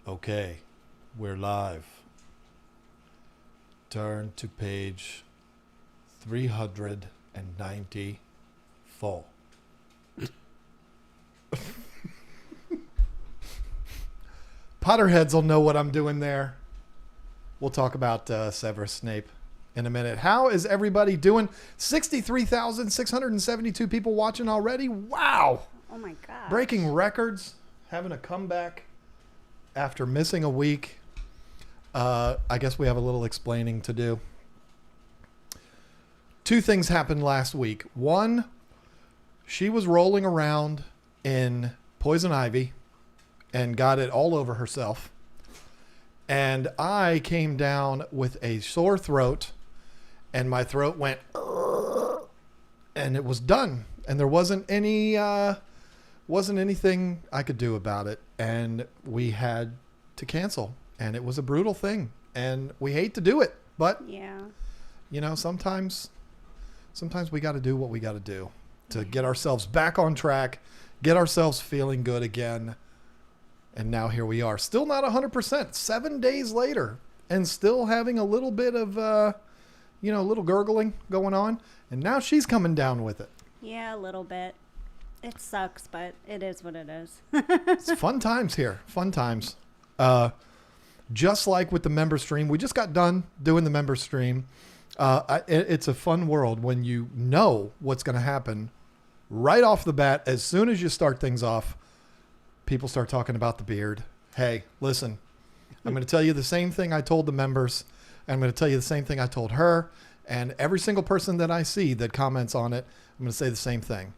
Okay, we're live. Turn to page 394. Potterheads will know what I'm doing there. We'll talk about Severus Snape in a minute. How is everybody doing? 63,672 people watching already. Wow. Oh my God. Breaking records. Having a comeback after missing a week. I guess we have a little explaining to do. Two things happened last week. One, she was rolling around in poison ivy and got it all over herself. And I came down with a sore throat and my throat went and it was done. And there wasn't anything I could do about it. And we had to cancel. And it was a brutal thing. And we hate to do it. But, yeah, you know, sometimes we got to do what we got to do to get ourselves back on track, get ourselves feeling good again. And now here we are. Still not 100%. 7 days later. And still having a little bit of, a little gurgling going on. And now she's coming down with it. Yeah, a little bit. It sucks, but it is what it is. It's fun times here. Fun times. Just like with the member stream, we just got done doing the member stream. It's a fun world when you know what's going to happen right off the bat. As soon as you start things off, people start talking about the beard. Hey, listen, I'm going to tell you the same thing I told the members. I'm going to tell you the same thing I told her. And every single person that I see that comments on it, I'm going to say the same thing.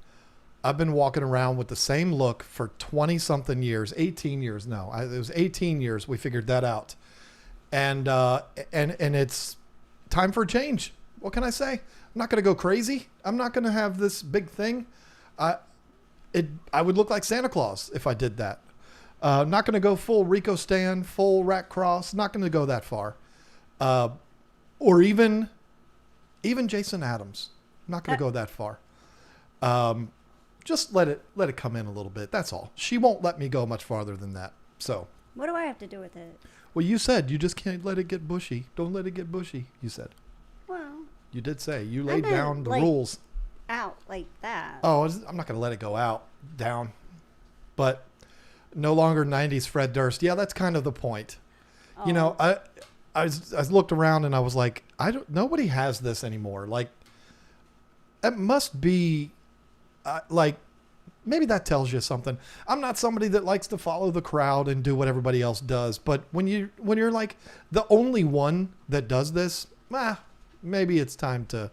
I've been walking around with the same look for 20 something years, 18 years. No, it was 18 years. We figured that out. And it's time for a change. What can I say? I'm not going to go crazy. I'm not going to have this big thing. I would look like Santa Claus if I did that. I'm not going to go full Rico Stan, full Rat Cross. Not going to go that far. Or even Jason Adams. I'm not going to go that far. Just let it come in a little bit. That's all. She won't let me go much farther than that. So What do I have to do with it? well, you said you just can't let it get bushy. Don't let it get bushy. You said. Well, You did say you laid meant, down the like, rules. out like that. Oh, I'm not going to let it go down. But no longer 90s Fred Durst. Yeah, that's kind of the point. Oh. You know, I looked around and I was like, nobody has this anymore. Like, it must be. Maybe that tells you something. I'm not somebody that likes to follow the crowd and do what everybody else does. But when you're like the only one that does this, maybe it's time to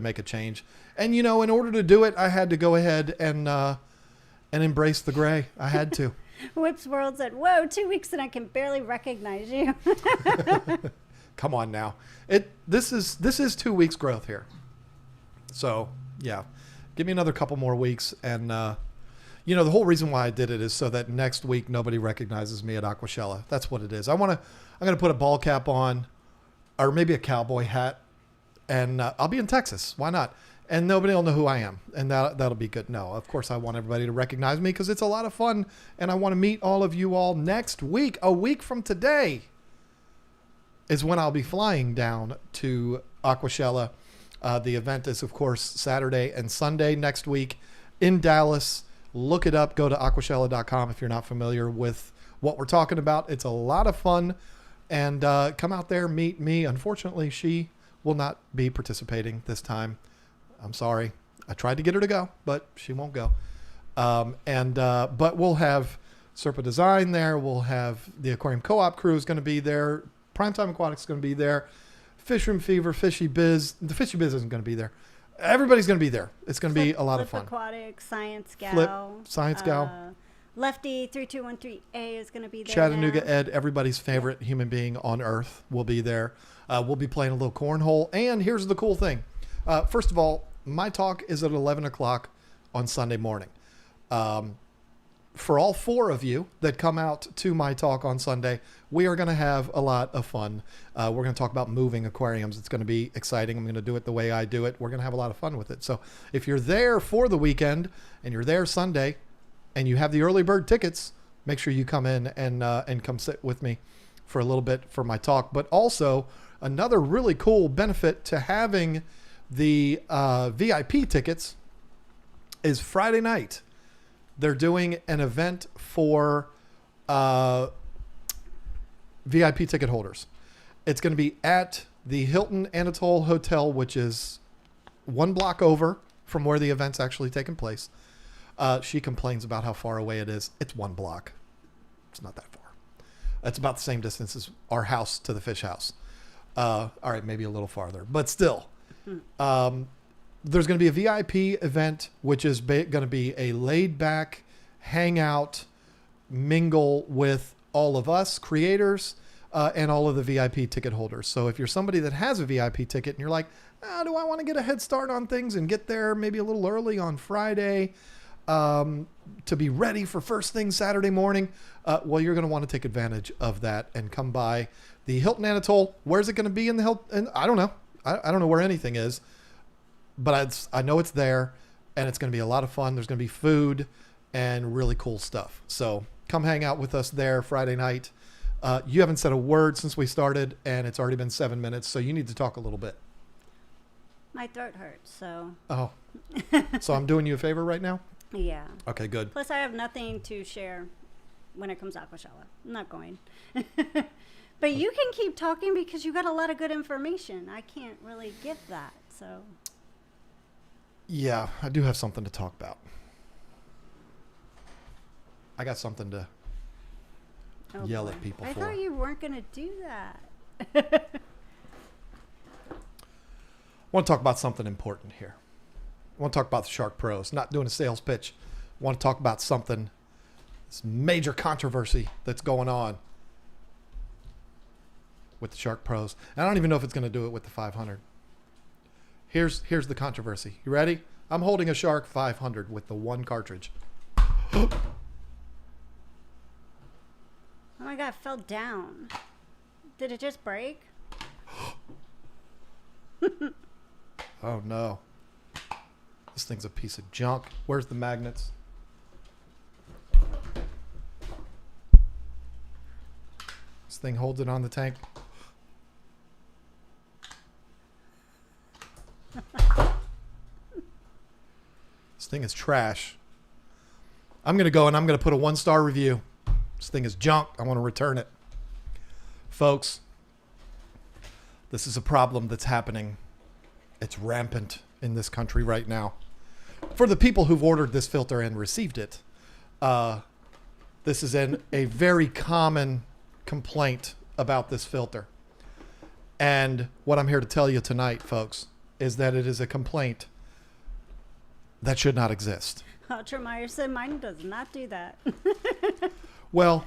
make a change. And, you know, in order to do it, I had to go ahead and embrace the gray. I had to. Whip's World said, whoa, 2 weeks and I can barely recognize you. Come on now. This is 2 weeks growth here. So, yeah. Give me another couple more weeks. And, the whole reason why I did it is so that next week nobody recognizes me at Aquashella. That's what it is. I'm going to put a ball cap on or maybe a cowboy hat. And I'll be in Texas. Why not? And nobody will know who I am. And that'll be good. No, of course I want everybody to recognize me because it's a lot of fun. And I want to meet all of you all next week. A week from today is when I'll be flying down to Aquashella. The event is, of course, Saturday and Sunday next week in Dallas. Look it up. Go to aquashella.com if you're not familiar with what we're talking about. It's a lot of fun. And come out there, meet me. Unfortunately, she will not be participating this time. I'm sorry. I tried to get her to go, but she won't go. But we'll have Serpa Design there. We'll have the Aquarium Co-op crew is going to be there. Primetime Aquatics is going to be there. Fishroom Fever, Fishy Biz. The Fishy Biz isn't going to be there. Everybody's going to be there. It's going to be a lot of fun. Aquatics, Science Gal. Flip, Science Gal. Lefty 3213A is going to be there. Chattanooga now. Ed, everybody's favorite human being on earth, will be there. We'll be playing a little cornhole. And here's the cool thing. First of all, my talk is at 11 o'clock on Sunday morning. For all four of you that come out to my talk on Sunday, we are going to have a lot of fun. We're going to talk about moving aquariums. It's going to be exciting. I'm going to do it the way I do it. We're going to have a lot of fun with it. So if you're there for the weekend and you're there Sunday and you have the early bird tickets, make sure you come in and come sit with me for a little bit for my talk. But also another really cool benefit to having the VIP tickets is Friday night. They're doing an event for VIP ticket holders. It's going to be at the Hilton Anatole Hotel, which is 1 block over from where the event's actually taking place. She complains about how far away it is. It's 1 block. It's not that far. It's about the same distance as our house to the fish house. All right, maybe a little farther, but still. There's going to be a VIP event, which is going to be a laid-back hangout, mingle with all of us creators and all of the VIP ticket holders. So if you're somebody that has a VIP ticket and you're like, do I want to get a head start on things and get there maybe a little early on Friday to be ready for first thing Saturday morning? Well, you're going to want to take advantage of that and come by the Hilton Anatole. Where's it going to be in the Hilton? I don't know. I don't know where anything is, but I know it's there, and it's going to be a lot of fun. There's going to be food and really cool stuff. So come hang out with us there Friday night. You haven't said a word since we started, and it's already been 7 minutes, so you need to talk a little bit. My throat hurts, so. Oh, so I'm doing you a favor right now? Yeah. Okay, good. Plus, I have nothing to share when it comes to Aquashella. I'm not going. But you can keep talking because you got a lot of good information. I can't really give that, so. Yeah, I do have something to talk about. I got something to yell at people I for. thought you weren't going to do that. I want to talk about something important here. I want to talk about the Shark Pros. Not doing a sales pitch. I want to talk about something, this major controversy that's going on with the Shark Pros. And I don't even know if it's going to do it with the 500. Here's the controversy. You ready? I'm holding a Shark 500 with the 1 cartridge. Oh my God, it fell down. Did it just break? Oh no. This thing's a piece of junk. Where's the magnets? This thing holds it on the tank. This thing is trash. I'm going to go and I'm going to put a 1-star review. This thing is junk. I want to return it. Folks, this is a problem that's happening. It's rampant in this country right now. For the people who've ordered this filter and received it, this is a very common complaint about this filter. And what I'm here to tell you tonight, folks, is that it is a complaint that should not exist. Ultrameyer said mine does not do that. Well,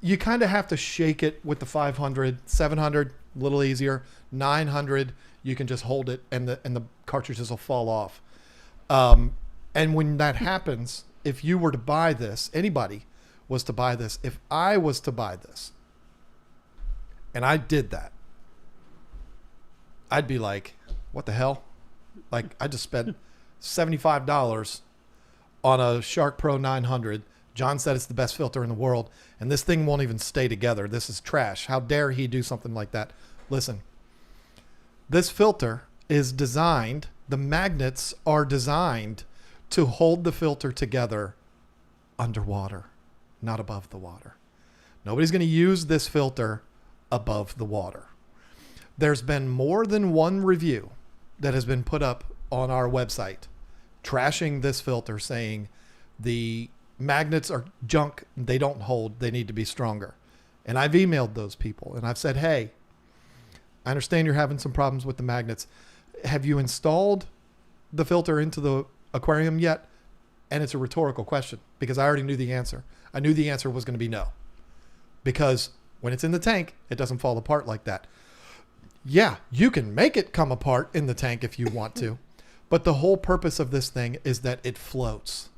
you kind of have to shake it with the 500, 700, a little easier. 900, you can just hold it and the cartridges will fall off. And when that happens, if you were to buy this, anybody was to buy this, if I was to buy this, and I did that, I'd be like, what the hell? Like, I just spent $75 on a Shark Pro 900. John said it's the best filter in the world, and this thing won't even stay together. This is trash. How dare he do something like that? Listen, this filter is designed, the magnets are designed to hold the filter together underwater, not above the water. Nobody's going to use this filter above the water. There's been more than one review that has been put up on our website trashing this filter, saying the magnets are junk, they don't hold, they need to be stronger. And I've emailed those people and I've said, hey, I understand you're having some problems with the magnets. Have you installed the filter into the aquarium yet? And it's a rhetorical question because I already knew the answer. I knew the answer was going to be no, because when it's in the tank, it doesn't fall apart like that. Yeah, you can make it come apart in the tank if you want to, but the whole purpose of this thing is that it floats.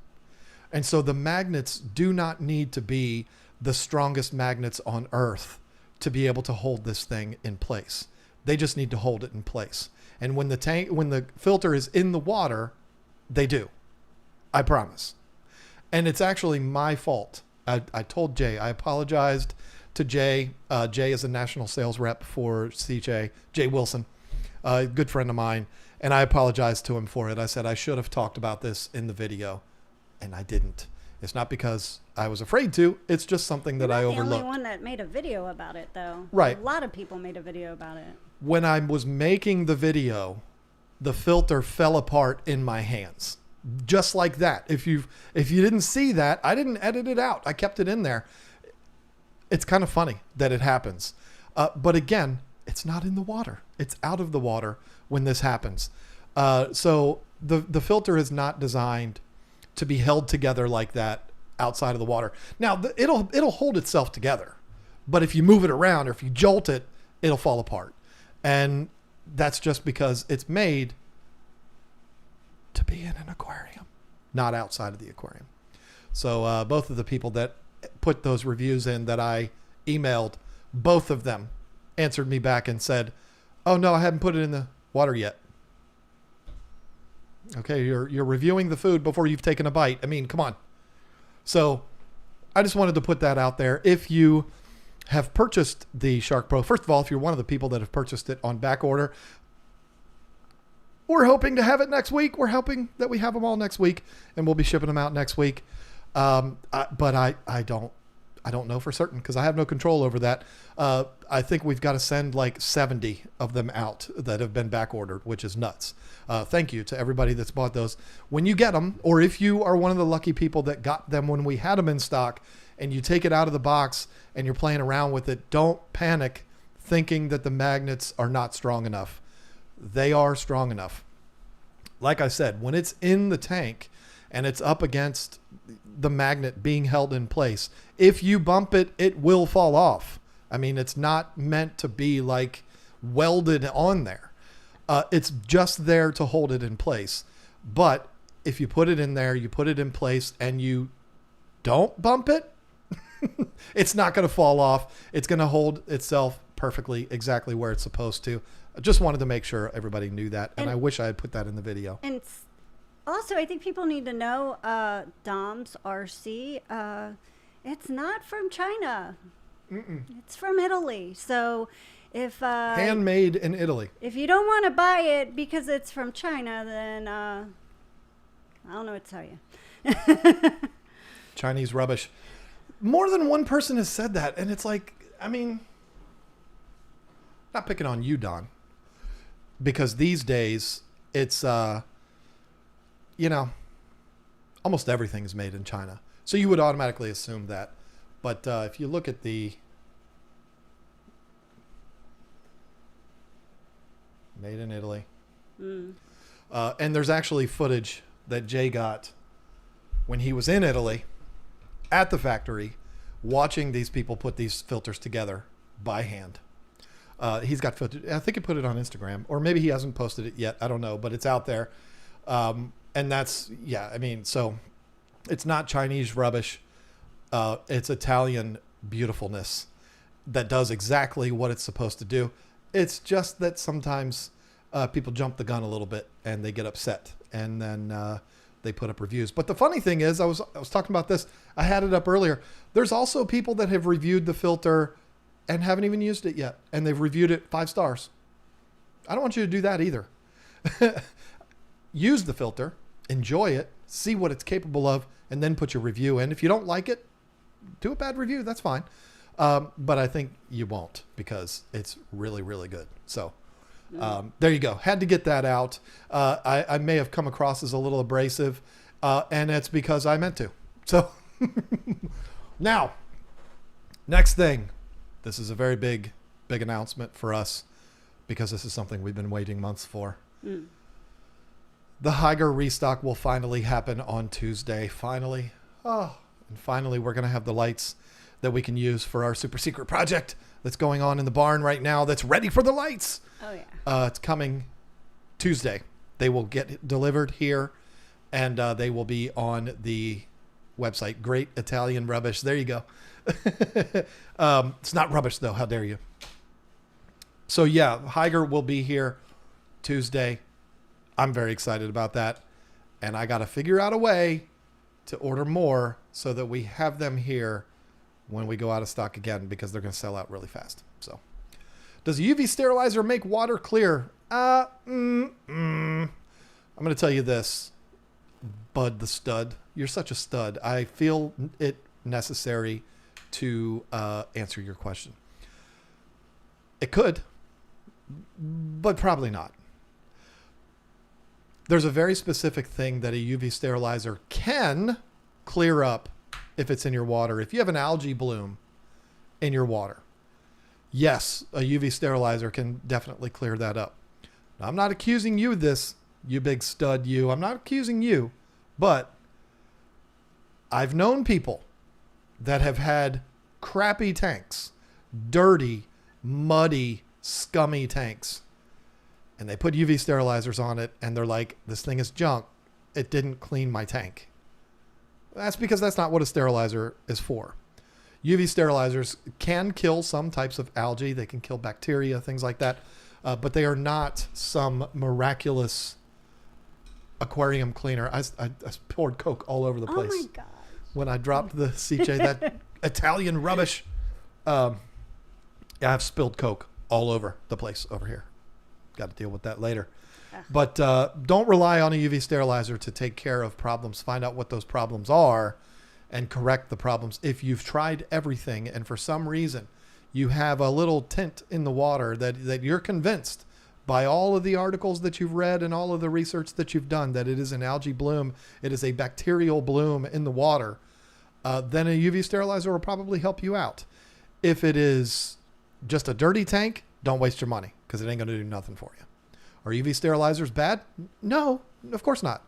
And so the magnets do not need to be the strongest magnets on Earth to be able to hold this thing in place. They just need to hold it in place. And when the filter is in the water, they do. I promise. And it's actually my fault I told Jay, I apologized to Jay. Jay is a national sales rep for CJ, Jay Wilson, a good friend of mine. And I apologized to him for it. I said I should have talked about this in the video, and I didn't. It's not because I was afraid to. It's just something that I overlooked. You're the only one that made a video about it, though. Right. A lot of people made a video about it. When I was making the video, the filter fell apart in my hands. Just like that. If you didn't see that, I didn't edit it out. I kept it in there. It's kind of funny that it happens. But again, it's not in the water. It's out of the water when this happens. So the filter is not designed to be held together like that outside of the water. Now, it'll hold itself together. But if you move it around or if you jolt it, it'll fall apart. And that's just because it's made to be in an aquarium, not outside of the aquarium. So both of the people that put those reviews in that I emailed, both of them answered me back and said, "Oh no, I haven't put it in the water yet." Okay, you're reviewing the food before you've taken a bite. I mean, come on. So I just wanted to put that out there. If you have purchased the Shark Pro, first of all, if you're one of the people that have purchased it on back order, we're hoping to have it next week. We're hoping that we have them all next week, and we'll be shipping them out next week. But I don't know for certain because I have no control over that. I think we've got to send like 70 of them out that have been back ordered, which is nuts. Thank you to everybody that's bought those. When you get them, or if you are one of the lucky people that got them when we had them in stock and you take it out of the box and you're playing around with it, don't panic thinking that the magnets are not strong enough. They are strong enough. Like I said, when it's in the tank and it's up against the magnet being held in place, if you bump it, it will fall off. I mean, it's not meant to be like welded on there. It's just there to hold it in place. But if you put it in there, you put it in place and you don't bump it, it's not going to fall off. It's going to hold itself perfectly, exactly where it's supposed to. I just wanted to make sure everybody knew that. And I wish I had put that in the video. And also, I think people need to know, Dom's RC, it's not from China. Mm-mm. It's from Italy. So if handmade in Italy. If you don't want to buy it because it's from China, then I don't know what to tell you. Chinese rubbish. More than one person has said that, and it's like, I mean, not picking on you, Don, because these days it's almost everything is made in China. So you would automatically assume that. But if you look at the made in Italy, and there's actually footage that Jay got when he was in Italy at the factory watching these people put these filters together by hand. He's got footage. I think he put it on Instagram, or maybe he hasn't posted it yet. I don't know, but it's out there. And that's, I mean, so it's not Chinese rubbish. It's Italian beautifulness that does exactly what it's supposed to do. It's just that sometimes people jump the gun a little bit and they get upset, and then they put up reviews. But the funny thing is, I was talking about this. I had it up earlier. There's also people that have reviewed the filter and haven't even used it yet, and they've reviewed it 5 stars. I don't want you to do that either. Use the filter, enjoy it, see what it's capable of, and then put your review in. If you don't like it, do a bad review. That's fine. But I think you won't, because it's really, really good. So there you go. Had to get that out. I may have come across as a little abrasive, and it's because I meant to. So now, next thing. This is a very big announcement for us, because this is something we've been waiting months for. The Haiger restock will finally happen on Tuesday. Finally. And finally, we're going to have the lights that we can use for our super secret project that's going on in the barn right now that's ready for the lights. Oh, yeah. It's coming Tuesday. They will get delivered here, and they will be on the website. Great Italian rubbish. There you go. It's not rubbish, though. How dare you? So, yeah, Haiger will be here Tuesday. I'm very excited about that. And I got to figure out a way to order more so that we have them here when we go out of stock again, because they're going to sell out really fast. So, does a UV sterilizer make water clear? I'm going to tell you this, Bud the stud. You're such a stud. I feel it necessary to answer your question. It could, but probably not. There's a very specific thing that a UV sterilizer can clear up if it's in your water. If you have an algae bloom in your water, yes, a UV sterilizer can definitely clear that up. Now, I'm not accusing you of this, you big stud, you. I'm not accusing you, but I've known people that have had crappy tanks, dirty, muddy, scummy tanks, and they put UV sterilizers on it, and they're like, this thing is junk. It didn't clean my tank. That's because that's not what a sterilizer is for. UV sterilizers can kill some types of algae. They can kill bacteria, things like that. But they are not some miraculous aquarium cleaner. I poured Coke all over the place. Oh my God. When I dropped the CJ, that Italian rubbish. I've spilled Coke all over the place over here. Got to deal with that later. But don't rely on a UV sterilizer to take care of problems. Find out what those problems are and correct the problems. If you've tried everything and for some reason you have a little tint in the water that you're convinced by all of the articles that you've read and all of the research that you've done that it is an algae bloom, it is a bacterial bloom in the water, then a UV sterilizer will probably help you out. If it is just a dirty tank, don't waste your money because it ain't going to do nothing for you. Are UV sterilizers bad? No, of course not.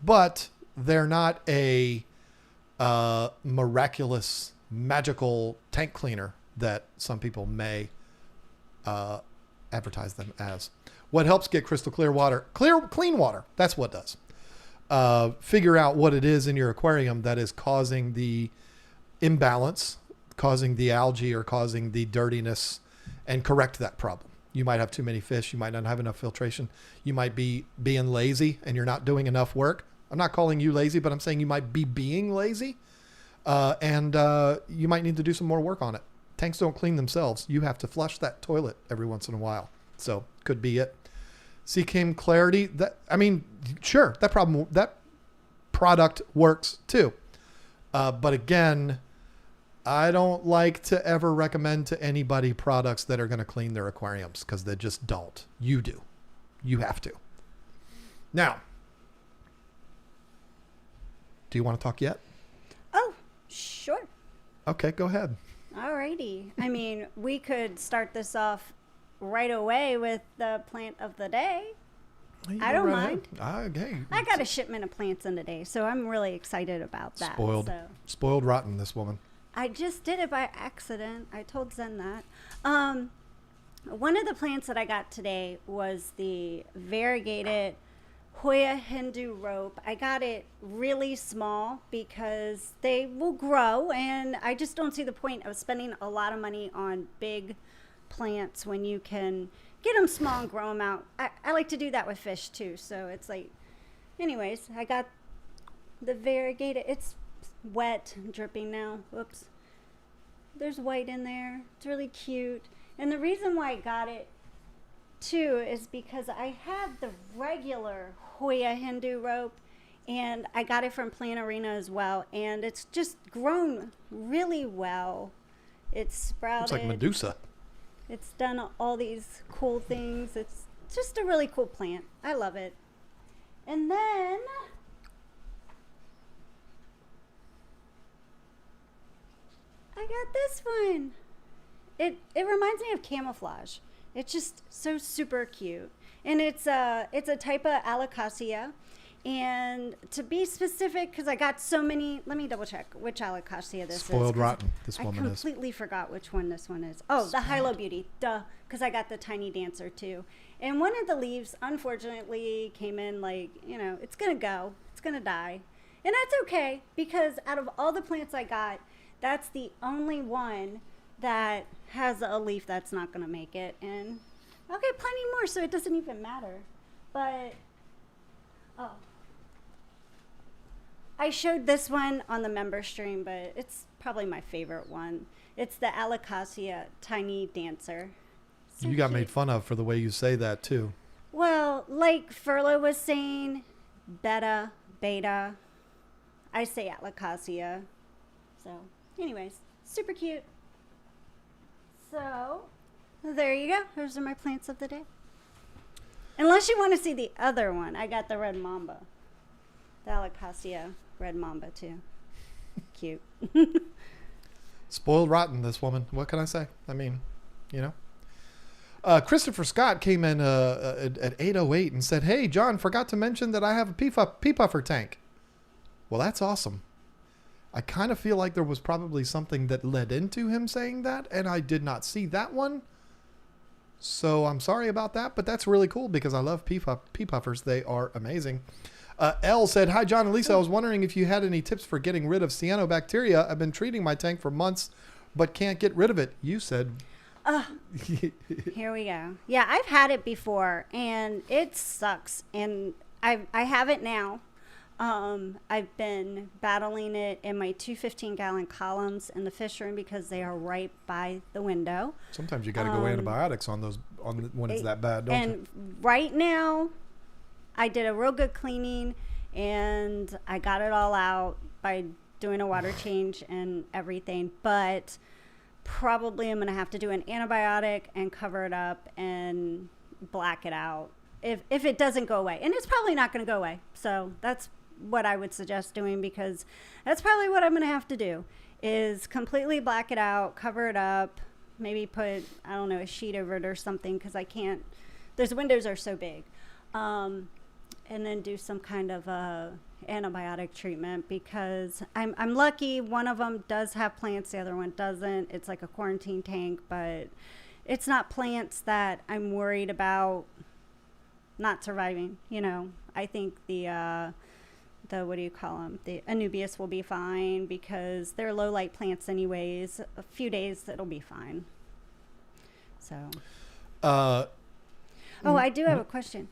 But they're not a miraculous, magical tank cleaner that some people may advertise them as. What helps get crystal clear water? Clean water. That's what does. Figure out what it is in your aquarium that is causing the imbalance, causing the algae or causing the dirtiness, and correct that problem. You might have too many fish. You might not have enough filtration. You might be being lazy and you're not doing enough work. I'm not calling you lazy, but I'm saying you might be being lazy. And you might need to do some more work on it. Tanks don't clean themselves. You have to flush that toilet every once in a while. So could be it. CCAM clarity. Sure, that product works too. But again, I don't like to ever recommend to anybody products that are going to clean their aquariums because they just don't. You do. You have to. Now, do you want to talk yet? Oh, sure. Okay, go ahead. Alrighty. I mean, we could start this off right away with the plant of the day. I don't mind. Hey, I got a shipment of plants in today, so I'm really excited about that. Spoiled rotten, this woman. I just did it by accident. I told Zen that. One of the plants that I got today was the variegated Hoya Hindu rope. I got it really small because they will grow, and I just don't see the point of spending a lot of money on big plants when you can get them small and grow them out. I like to do that with fish too, so it's like, anyways, I got the variegated. It's wet and dripping now. Whoops. There's white in there. It's really cute. And the reason why I got it too is because I had the regular Hoya Hindu rope, and I got it from Plant Arena as well, and it's just grown really well. It's sprouted. It's like Medusa. It's done all these cool things. It's just a really cool plant. I love it. And then I got this one. It reminds me of camouflage. It's just so super cute. And it's a type of Alocasia. And to be specific, because I got so many, let me double check which Alocasia this is. Spoiled rotten, this woman is. I completely forgot which one this one is. Oh, the Hilo Beauty, duh, because I got the Tiny Dancer too. And one of the leaves, unfortunately, came in like, it's going to go. It's going to die. And that's okay, because out of all the plants I got, that's the only one that has a leaf that's not going to make it. And I'll get plenty more, so it doesn't even matter. But, I showed this one on the member stream, but it's probably my favorite one. It's the Alocasia Tiny Dancer. So You got cute. made fun of for the way you say that too. Well, like Furlow was saying, beta, I say Alocasia. So, anyways, super cute. So, there you go. Those are my plants of the day. Unless you want to see the other one, I got the red mamba. The Alocasia red mamba, too. Cute. Spoiled rotten, this woman. What can I say? I mean, you know. Christopher Scott came in at 8:08 and said, "Hey, John, forgot to mention that I have a pea puffer tank." Well, that's awesome. I kind of feel like there was probably something that led into him saying that, and I did not see that one. So I'm sorry about that, but that's really cool because I love pea puffers. They are amazing. Elle said, "Hi, John and Lisa. I was wondering if you had any tips for getting rid of cyanobacteria. I've been treating my tank for months, but can't get rid of it." You said... Here we go. Yeah, I've had it before, and it sucks. And I have it now. I've been battling it in my 2 15-gallon columns in the fish room because they are right by the window. Sometimes you got to go antibiotics on those when it's that bad, don't you? And right now, I did a real good cleaning, and I got it all out by doing a water change and everything. But probably I'm going to have to do an antibiotic and cover it up and black it out if it doesn't go away. And it's probably not going to go away. So that's what I would suggest doing, because that's probably what I'm going to have to do, is completely black it out, cover it up, maybe put, I don't know, a sheet over it or something, because I can't, those windows are so big. And then do some kind of antibiotic treatment, because I'm lucky one of them does have plants, the other one doesn't. It's like a quarantine tank, but it's not plants that I'm worried about not surviving. You know, I think the what do you call them? The Anubias will be fine because they're low light plants anyways. A few days it'll be fine. So. I do have a question.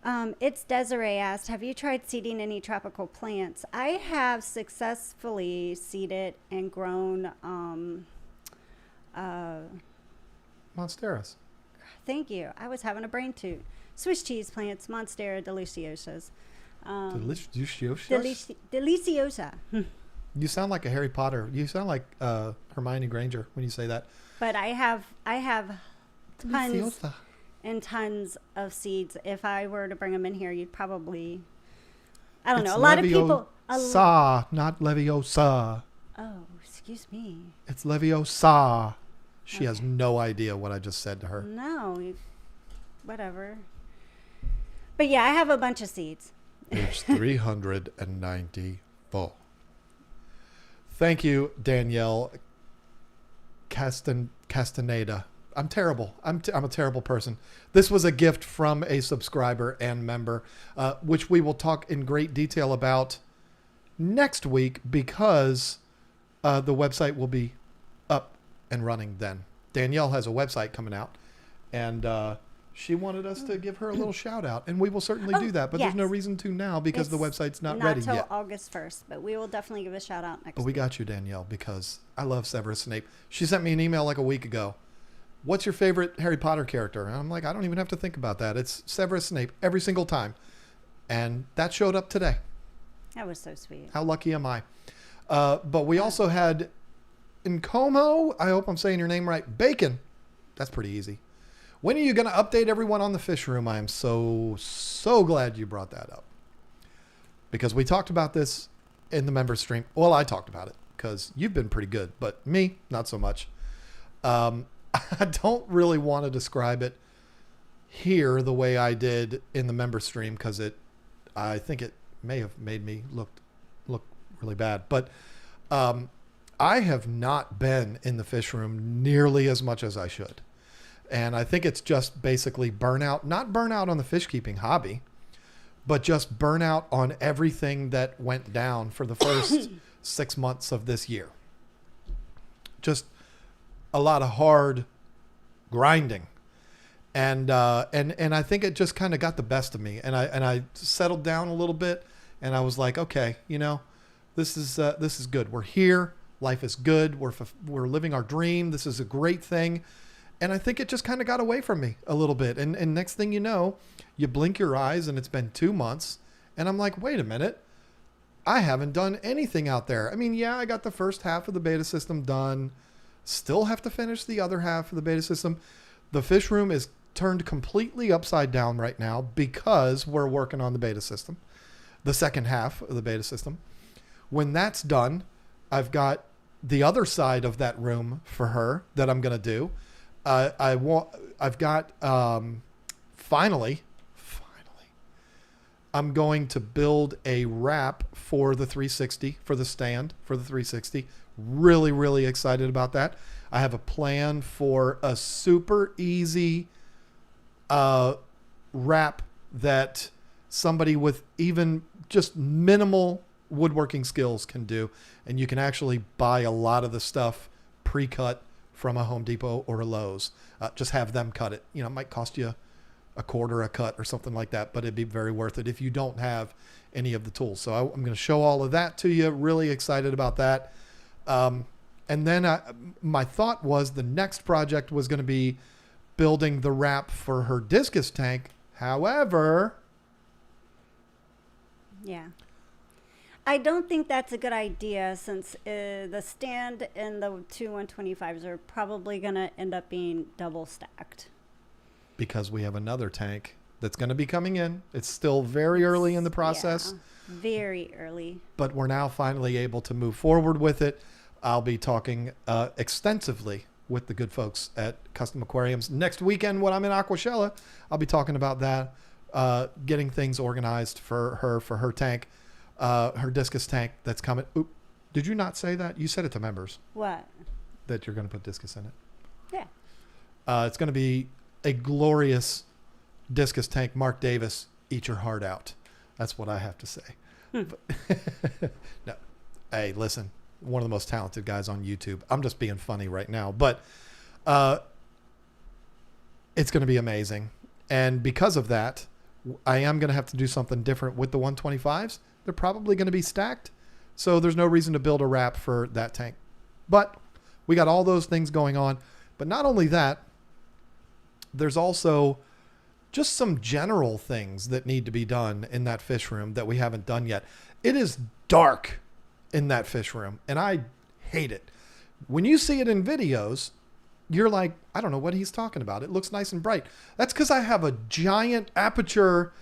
It's Desiree asked, have you tried seeding any tropical plants? I have successfully seeded and grown Monsteras. Thank you. I was having a brain toot. Swiss cheese plants, Monstera deliciosas. Deliciosa. You sound like a Harry Potter. You sound like Hermione Granger when you say that. But I have tons Deliciosa. and tons of seeds. If I were to bring them in here, you'd probably, I don't know. A lot of people. Not Leviosa. Oh, excuse me. It's Leviosa. She has no idea what I just said to her. No, whatever. But yeah, I have a bunch of seeds. Page 394. Thank you, Danielle Castaneda. I'm terrible. I'm a terrible person. This was a gift from a subscriber and member, which we will talk in great detail about next week, because the website will be up and running then. Danielle has a website coming out, and she wanted us to give her a little shout out, and we will certainly do that, but there's no reason to now because the website's not ready yet. Not till August 1st, but we will definitely give a shout out next week. But we got you, Danielle, because I love Severus Snape. She sent me an email like a week ago. What's your favorite Harry Potter character? And I'm like, I don't even have to think about that. It's Severus Snape every single time. And that showed up today. That was so sweet. How lucky am I? But we also had Nkomo, I hope I'm saying your name right, Bacon. That's pretty easy. When are you going to update everyone on the fish room? I am so glad you brought that up. Because we talked about this in the member stream. Well, I talked about it because you've been pretty good, but me, not so much. I don't really want to describe it here the way I did in the member stream, because I think it may have made me look really bad. But I have not been in the fish room nearly as much as I should. And I think it's just basically burnout, not burnout on the fish keeping hobby, but just burnout on everything that went down for the first 6 months of this year. Just a lot of hard grinding. And I think it just kind of got the best of me. And I settled down a little bit And I was like, okay, this is good. We're here. Life is good. We're living our dream. This is a great thing. And I think it just kind of got away from me a little bit. And next thing you know, you blink your eyes and it's been 2 months. And I'm like, wait a minute. I haven't done anything out there. I mean, yeah, I got the first half of the beta system done. Still have to finish the other half of the beta system. The fish room is turned completely upside down right now because we're working on the beta system, the second half of the beta system. When that's done, I've got the other side of that room for her that I'm going to do. I've got, finally, I'm going to build a wrap for the 360, for the stand, for the 360. Really, really excited about that. I have a plan for a super easy wrap that somebody with even just minimal woodworking skills can do. And you can actually buy a lot of the stuff pre-cut from a Home Depot or a Lowe's. Just have them cut it. It might cost you $0.25 a cut or something like that, but it'd be very worth it if you don't have any of the tools. So I'm going to show all of that to you. Really excited about that. And then my thought was the next project was going to be building the wrap for her discus tank. However, yeah, I don't think that's a good idea since the stand and the two 125s are probably going to end up being double stacked. Because we have another tank that's going to be coming in. It's still very early in the process. Yeah, very early. But we're now finally able to move forward with it. I'll be talking extensively with the good folks at Custom Aquariums. Next weekend when I'm in Aquashella, I'll be talking about that, getting things organized for her tank, her discus tank that's coming. Oop, did you not say that? You said it to members. What? That you're going to put discus in it. Yeah. It's going to be a glorious discus tank. Mark Davis, eat your heart out. That's what I have to say. But no, hey, listen, one of the most talented guys on YouTube. I'm just being funny right now, but it's going to be amazing. And because of that, I am going to have to do something different with the 125s. They're probably going to be stacked. So there's no reason to build a wrap for that tank. But we got all those things going on. But not only that, there's also just some general things that need to be done in that fish room that we haven't done yet. It is dark in that fish room, and I hate it. When you see it in videos, you're like, I don't know what he's talking about. It looks nice and bright. That's because I have a giant aperture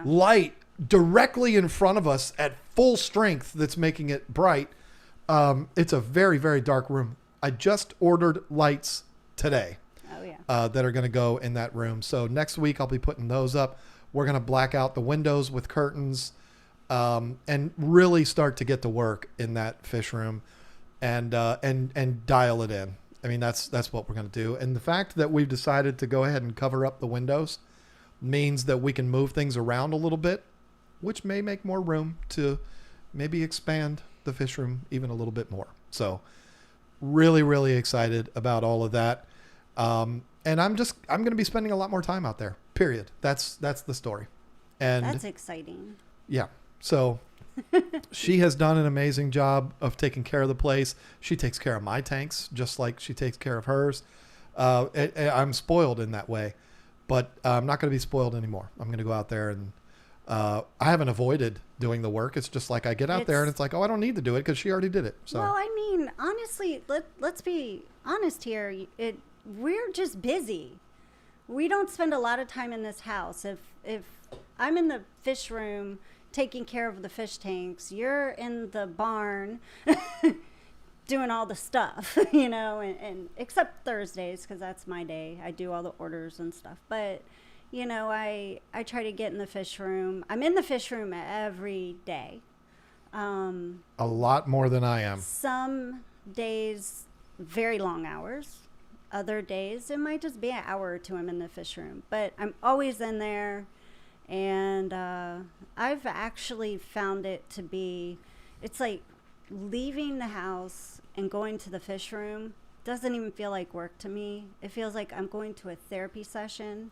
light directly in front of us at full strength that's making it bright. It's a very, very dark room. I just ordered lights today. That are going to go in that room. So next week I'll be putting those up. We're going to black out the windows with curtains and really start to get to work in that fish room and dial it in. I mean, that's what we're going to do. And the fact that we've decided to go ahead and cover up the windows means that we can move things around a little bit, which may make more room to maybe expand the fish room even a little bit more. So really, really excited about all of that. And I'm going to be spending a lot more time out there, period. That's the story. And that's exciting. Yeah. So she has done an amazing job of taking care of the place. She takes care of my tanks, just like she takes care of hers. I'm spoiled in that way, but I'm not going to be spoiled anymore. I'm going to go out there and, I haven't avoided doing the work. It's just like I get out there and it's like, oh, I don't need to do it because she already did it. So, well, I mean, honestly, let's be honest here. We're just busy. We don't spend a lot of time in this house. If I'm in the fish room taking care of the fish tanks, you're in the barn doing all the stuff, and except Thursdays because that's my day. I do all the orders and stuff. But, I try to get in the fish room. I'm in the fish room every day. A lot more than I am. Some days, very long hours. Other days, it might just be an hour or two I'm in the fish room. But I'm always in there. And I've actually found it to be, it's like leaving the house and going to the fish room doesn't even feel like work to me. It feels like I'm going to a therapy session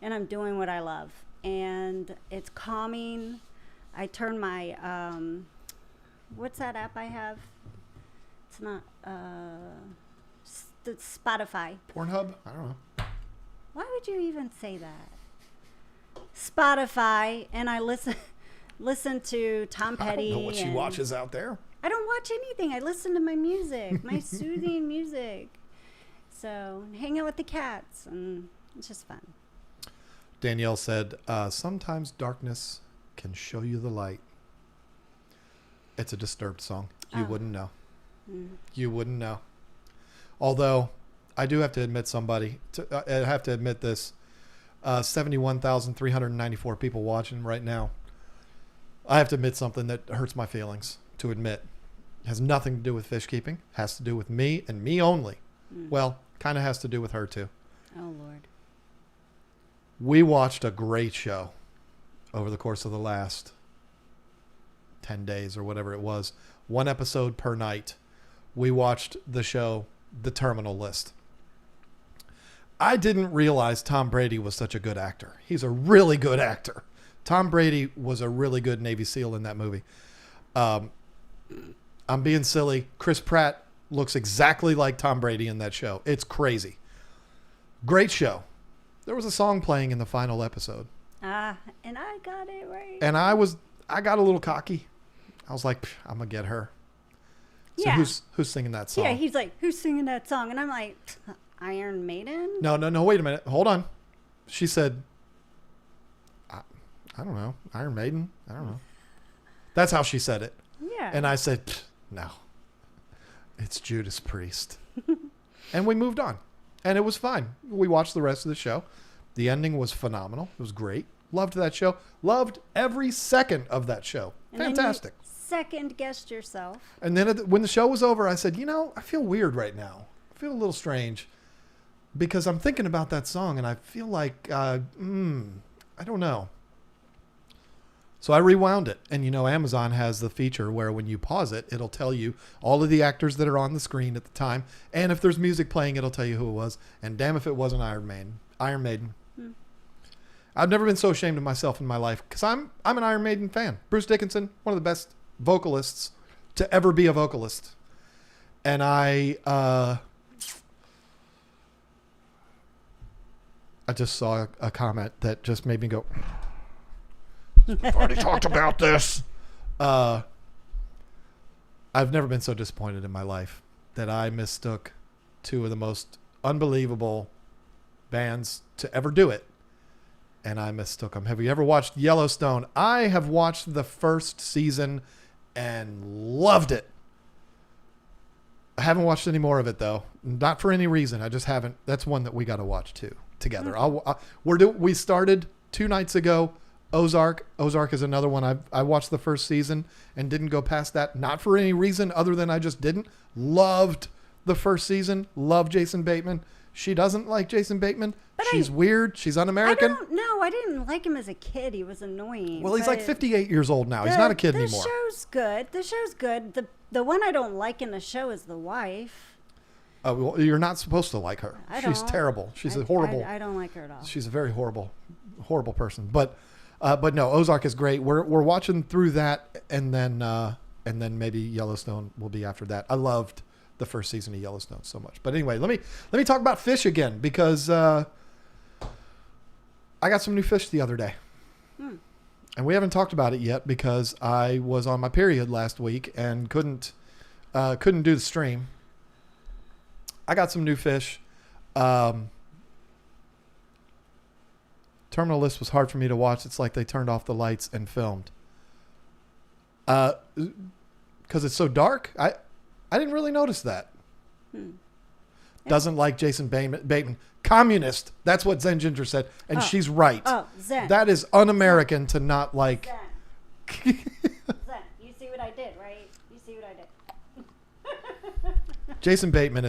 and I'm doing what I love. And it's calming. I turn my what's that app I have? It's not Spotify. Pornhub? I don't know. Why would you even say that? Spotify, and I listen to Tom Petty. I don't know what she watches out there. I don't watch anything. I listen to my music, my soothing music. So hang out with the cats, and it's just fun. Danielle said, sometimes darkness can show you the light. It's a Disturbed song. You wouldn't know. You wouldn't know. Although, I do have to admit I have to admit this. 71,394 people watching right now. I have to admit something that hurts my feelings to admit. It has nothing to do with fish keeping. It has to do with me and me only. Well, kind of has to do with her too. Oh, Lord. We watched a great show over the course of the last 10 days or whatever it was. 1 episode per night. We watched the show, The Terminal List. I didn't realize Tom Brady was such a good actor. He's a really good actor. Tom Brady was a really good Navy SEAL in that movie. I'm being silly. Chris Pratt looks exactly like Tom Brady in that show. It's crazy. Great show. There was a song playing in the final episode. And I got it right. And I got a little cocky. I was like, I'm going to get her. So yeah. Who's singing that song? Yeah, he's like, who's singing that song? And I'm like, Iron Maiden? No, wait a minute. Hold on. She said, I don't know. Iron Maiden? I don't know. That's how she said it. Yeah. And I said, no. It's Judas Priest. And we moved on. And it was fine. We watched the rest of the show. The ending was phenomenal. It was great. Loved that show. Loved every second of that show. And Fantastic. Second guessed yourself. And then when the show was over, I said, I feel weird right now. I feel a little strange because I'm thinking about that song and I feel like, I don't know. So I rewound it. And, Amazon has the feature where when you pause it, it'll tell you all of the actors that are on the screen at the time. And if there's music playing, it'll tell you who it was. And damn if it wasn't Iron Maiden. I've never been so ashamed of myself in my life because I'm an Iron Maiden fan. Bruce Dickinson, one of the best vocalists to ever be a vocalist. And I just saw a comment that just made me go, I've already talked about this. I've never been so disappointed in my life that I mistook 2 of the most unbelievable bands to ever do it. And I mistook them. Have you ever watched Yellowstone? I have watched the first season and loved it. I haven't watched any more of it though. Not for any reason. I just haven't. That's one that we got to watch too together. We started 2 nights ago. Ozark is another one. I watched the first season and didn't go past that. Not for any reason other than I just didn't. Loved the first season. Loved Jason Bateman. She doesn't like Jason Bateman. But she's weird. She's un-American. I didn't like him as a kid. He was annoying. Well, he's like 58 years old now. He's not a kid anymore. The show's good. The one I don't like in the show is the wife. Oh, well, you're not supposed to like her. She's terrible. She's a horrible. I don't like her at all. She's a very horrible person. But no, Ozark is great. We're watching through that, and then maybe Yellowstone will be after that. I loved the first season of Yellowstone so much. But anyway, let me talk about fish again because I got some new fish the other day. And we haven't talked about it yet because I was on my period last week and couldn't do the stream. I got some new fish. Terminal List was hard for me to watch. It's like they turned off the lights and filmed. Because it's so dark. I didn't really notice that. Doesn't like Jason Bateman. Communist. That's what Zen Ginger said. And she's right. Oh, Zen. That is un-American to not like. Zen. You see what I did, right? You see what I did. Jason Bateman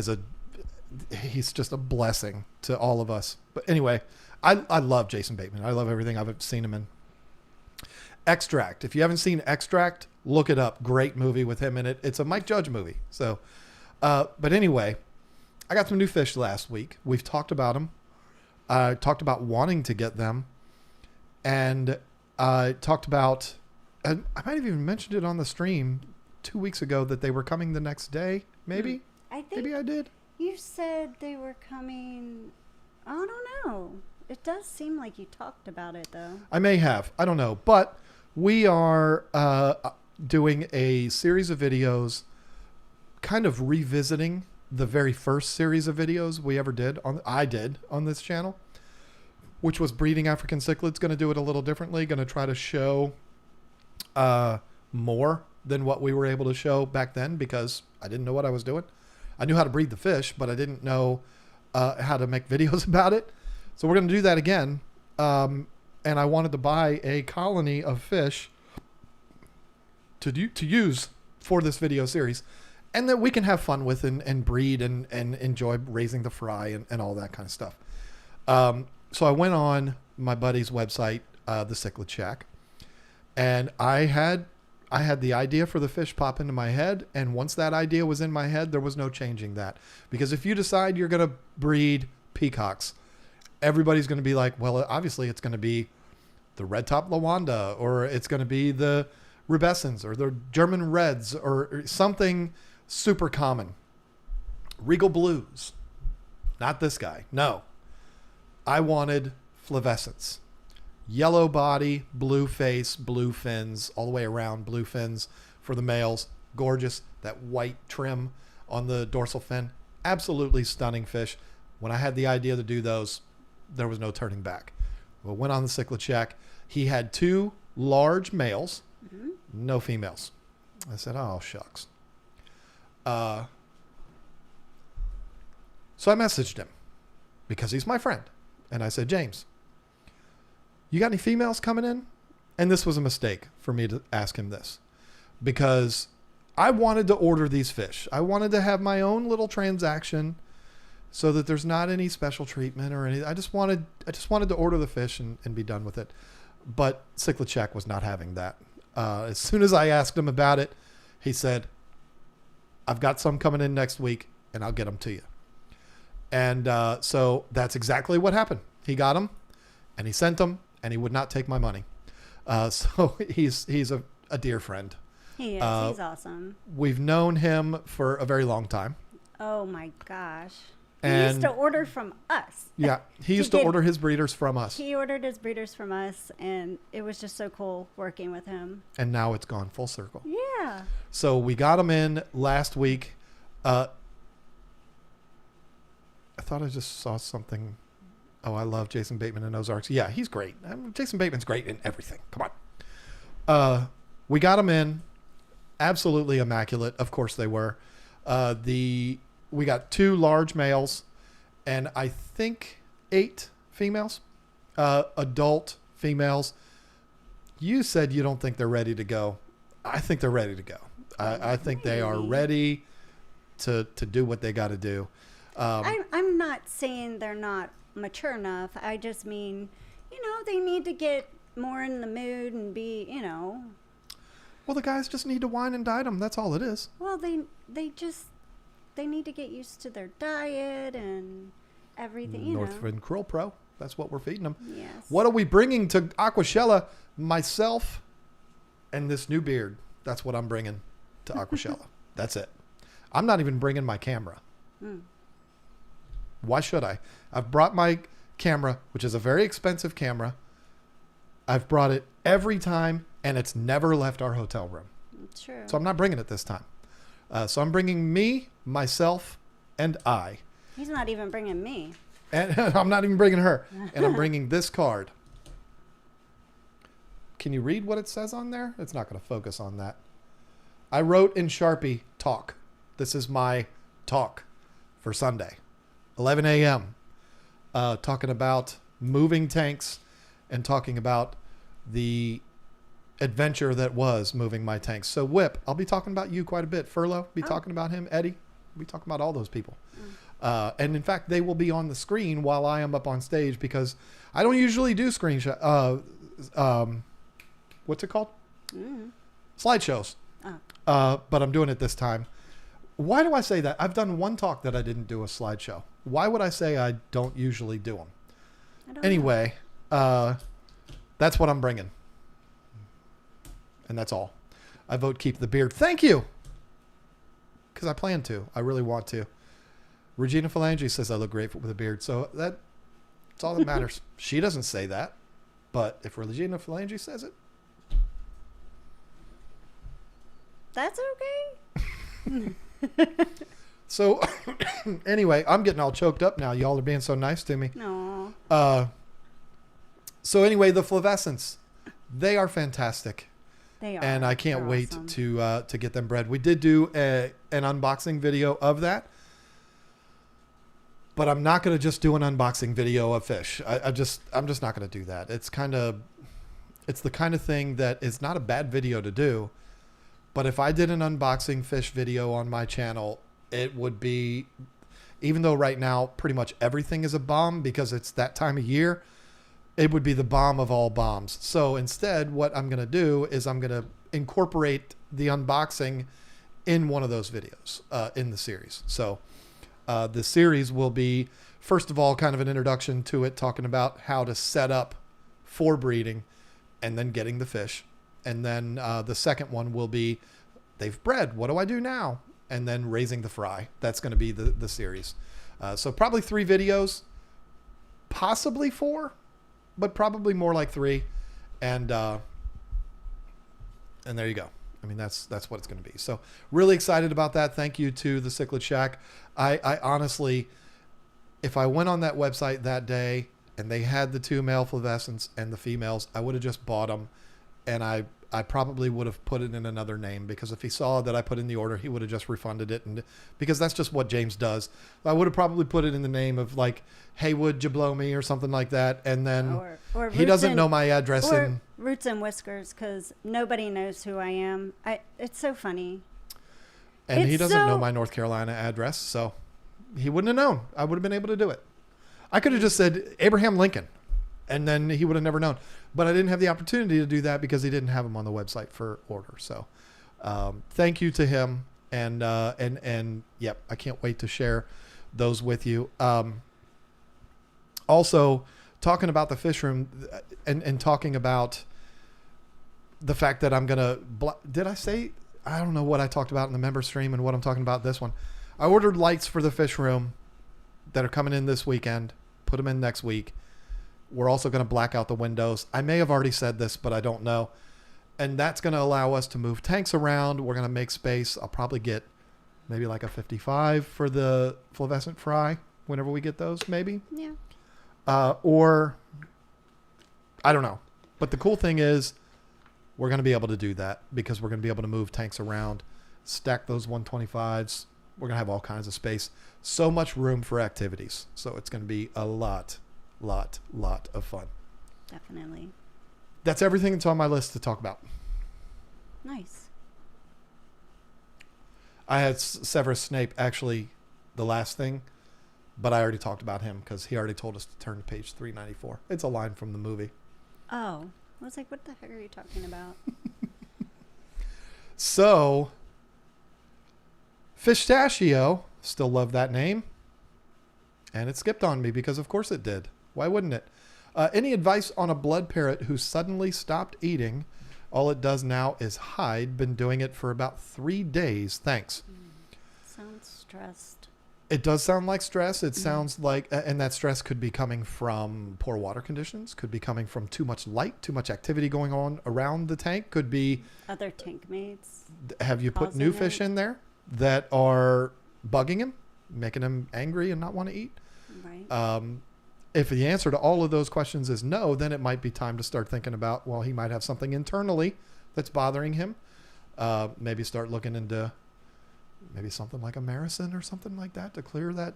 he's just a blessing to all of us. But anyway, I love Jason Bateman. I love everything I've seen him in. Extract. If you haven't seen Extract, look it up. Great movie with him in it. It's a Mike Judge movie. So, but anyway, I got some new fish last week. We've talked about them. I talked about wanting to get them. And I talked about I might have even mentioned it on the stream 2 weeks ago that they were coming the next day. Maybe. I think Maybe I did. you said they were coming. I don't know. It does seem like you talked about it, though. I may have. I don't know. But we are doing a series of videos kind of revisiting the very first series of videos we ever did. I did on this channel, which was breeding African cichlids. Going to do it a little differently. Going to try to show more than what we were able to show back then because I didn't know what I was doing. I knew how to breed the fish, but I didn't know how to make videos about it. So we're going to do that again. And I wanted to buy a colony of fish to use for this video series and that we can have fun with and breed and enjoy raising the fry and all that kind of stuff. So I went on my buddy's website, the Cichlid Shack, and I had the idea for the fish pop into my head. And once that idea was in my head, there was no changing that. Because if you decide you're going to breed peacocks, everybody's going to be like, well, obviously it's going to be the red top Lawanda, or it's going to be the rubescens or the German reds or something super common. Regal blues. Not this guy. No. I wanted flavescens. Yellow body, blue face, blue fins, all the way around, blue fins for the males. Gorgeous. That white trim on the dorsal fin. Absolutely stunning fish. When I had the idea to do those, there was no turning back. We went on the Cichlid Shack. He had 2 large males, no females. I said, oh, shucks. So I messaged him because he's my friend. And I said, James, you got any females coming in? And this was a mistake for me to ask him this because I wanted to order these fish. I wanted to have my own little transaction so that there's not any special treatment or anything. I just wanted to order the fish and be done with it. But Cichlid Shack was not having that. As soon as I asked him about it, he said, I've got some coming in next week and I'll get them to you. And so that's exactly what happened. He got them and he sent them and he would not take my money. So he's a dear friend. He is. He's awesome. We've known him for a very long time. Oh my gosh. He And used to order from us. yeah, he used to order his breeders from us. He ordered his breeders from us, and it was just so cool working with him. And now it's gone full circle. Yeah. So we got him in last week. I thought I just saw something. Oh, I love Jason Bateman and Ozarks. Yeah, he's great. Jason Bateman's great in everything. Come on. We got him in. Absolutely immaculate. Of course they were. We got 2 large males and I think 8 females, adult females. You said you don't think they're ready to go. I think they're ready to go. I think they are ready to do what they got to do. I'm not saying they're not mature enough. I just mean, they need to get more in the mood and be, Well, the guys just need to wine and dine them. That's all it is. Well, they need to get used to their diet and everything, Northwind Krill Pro. That's what we're feeding them. Yes. What are we bringing to Aquashella? Myself and this new beard. That's what I'm bringing to Aquashella. That's it. I'm not even bringing my camera. Why should I? I've brought my camera, which is a very expensive camera. I've brought it every time, and it's never left our hotel room. True. So I'm not bringing it this time. So I'm bringing me, myself, and I. He's not even bringing me. And I'm not even bringing her. And I'm bringing this card. Can you read what it says on there? It's not going to focus on that. I wrote in Sharpie, talk. This is my talk for Sunday, 11 a.m. Talking about moving tanks and talking about the adventure that was moving my tanks. So Whip, I'll be talking about you quite a bit. Furlough, be talking about him. Eddie, be talking about all those people. And in fact, they will be on the screen while I am up on stage because I don't usually do screenshot. What's it called? Slideshows. But I'm doing it this time. Why do I say that? I've done one talk that I didn't do a slideshow. Why would I say I don't usually do them? Anyway, that's what I'm bringing. And that's all. I vote keep the beard. Thank you. Because I plan to. I really want to. Regina Phalange says I look great with a beard. So that's all that matters. She doesn't say that. But if Regina Phalange says it. That's okay. So anyway, I'm getting all choked up now. Y'all are being so nice to me. No. So anyway, the flavescents, they are fantastic. They are. And I can't They're wait awesome. to get them bred. We did do an unboxing video of that. But I'm not going to just do an unboxing video of fish. I'm just not going to do that. It's the kind of thing that is not a bad video to do. But if I did an unboxing fish video on my channel, it would be, even though right now pretty much everything is a bomb because it's that time of year, it would be the bomb of all bombs. So instead, what I'm going to do is I'm going to incorporate the unboxing in one of those videos in the series. So the series will be, first of all, kind of an introduction to it, talking about how to set up for breeding and then getting the fish. And then the second one will be, they've bred. What do I do now? And then raising the fry. That's going to be the series. So probably 3 videos, possibly 4, but probably more like 3. And there you go. I mean, that's what it's going to be. So really excited about that. Thank you to the Cichlid Shack. I honestly, if I went on that website that day and they had the 2 male flavescents and the females, I would have just bought them. And I probably would have put it in another name, because if he saw that I put in the order, he would have just refunded it. And because that's just what James does. I would have probably put it in the name of like Haywood Jablomi or something like that. And then or he doesn't know my address. Or Roots and Whiskers, because nobody knows who I am. It's so funny. And he doesn't know my North Carolina address. So he wouldn't have known. I would have been able to do it. I could have just said Abraham Lincoln. And then he would have never known. But I didn't have the opportunity to do that because he didn't have them on the website for order. So thank you to him. And yep, I can't wait to share those with you. Also, talking about the fish room and talking about the fact that I'm going to... Did I say... I don't know what I talked about in the member stream and what I'm talking about this one. I ordered lights for the fish room that are coming in this weekend. Put them in next week. We're also going to black out the windows. I may have already said this, but I don't know. And that's going to allow us to move tanks around. We're going to make space. I'll probably get maybe like a 55 for the flavescent fry whenever we get those, maybe. Yeah. Or I don't know. But the cool thing is we're going to be able to do that because we're going to be able to move tanks around, stack those 125s. We're going to have all kinds of space. So much room for activities. So it's going to be a lot of fun. Definitely. That's everything that's on my list to talk about. Nice. I had Severus Snape, actually, the last thing, but I already talked about him because he already told us to turn to page 394. It's a line from the movie. Oh. I was like, what the heck are you talking about? So, Fishtachio, still love that name. And it skipped on me because of course it did. Why wouldn't it? Any advice on a blood parrot who suddenly stopped eating? All it does now is hide. Been doing it for about 3 days. Thanks. Sounds stressed. It does sound like stress. It sounds like, and that stress could be coming from poor water conditions, could be coming from too much light, too much activity going on around the tank, could be... Other tank mates. Have you put new fish in there that are bugging him, making him angry and not want to eat? Right. If the answer to all of those questions is no, then it might be time to start thinking about, well, he might have something internally that's bothering him. Maybe start looking into maybe something like a Maricin or something like that to clear that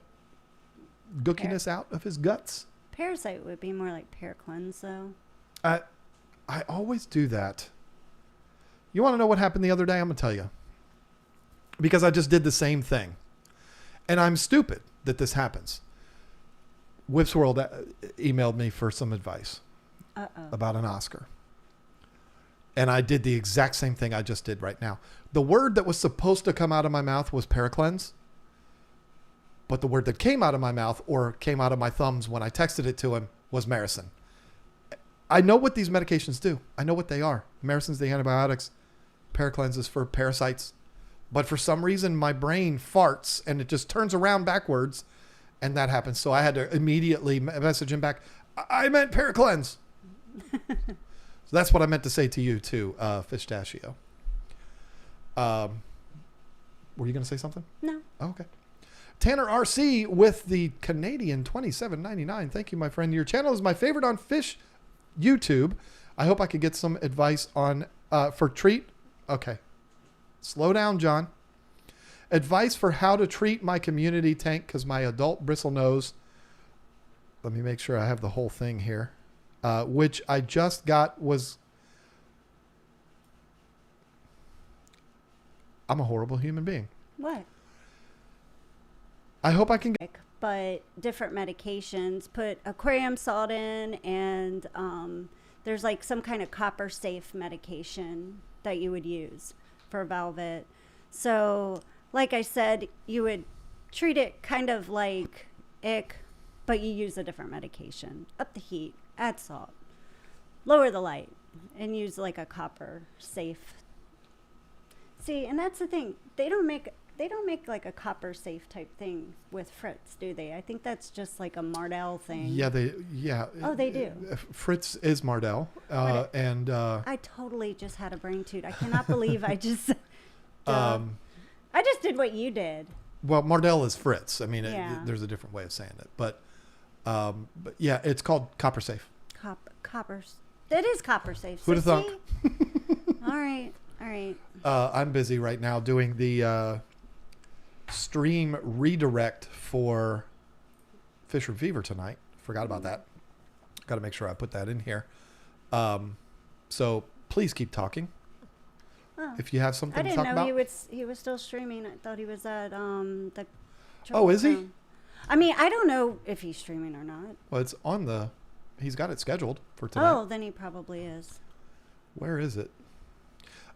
gookiness out of his guts. Parasite would be more like Paracleanse, though. I always do that. You want to know what happened the other day? I'm going to tell you. Because I just did the same thing. And I'm stupid that this happens. Whips World emailed me for some advice about an Oscar. And I did the exact same thing I just did right now. The word that was supposed to come out of my mouth was Paracleanse. But the word that came out of my mouth or came out of my thumbs when I texted it to him was Maricin. I know what these medications do. I know what they are. Maricin's the antibiotics. Paraclens is for parasites. But for some reason, my brain farts and it just turns around backwards, and that happens. So I had to immediately message him back. I meant Paraclens. So that's what I meant to say to you too, Fishtachio. Were you going to say something? No. Oh, okay. Tanner RC with the Canadian $27.99. Thank you, my friend. Your channel is my favorite on fish YouTube. I hope I could get some advice on for treat. Okay. Slow down, John. Advice for how to treat my community tank because my adult bristlenose. Let me make sure I have the whole thing here. Which I just got was. I'm a horrible human being. What? I hope I can get. But different medications. Put aquarium salt in, and there's like some kind of copper safe medication that you would use for velvet. So, like I said, you would treat it kind of like ick, but you use a different medication. Up the heat, add salt, lower the light, and use like a copper safe. See, and that's the thing. They don't make like a copper safe type thing with Fritz, do they? I think that's just like a Mardell thing. Yeah. Oh, they do. Fritz is Mardell, and I totally just had a brain toot. I cannot believe I just. I just did what you did. Well, Mardell is Fritz. I mean, Yeah. there's a different way of saying it, but yeah, it's called Copper Safe. Coppers. It is copper safe. Who'd have thunk? All right. I'm busy right now doing the stream redirect for Fish Room Fever tonight. Forgot about that. Got to make sure I put that in here. So please keep talking. Oh. If you have something to talk about. I didn't know he was still streaming. I thought he was at the. Oh, is he? Crown. I mean, I don't know if he's streaming or not. Well, it's on the. He's got it scheduled for tonight. Oh, then he probably is. Where is it?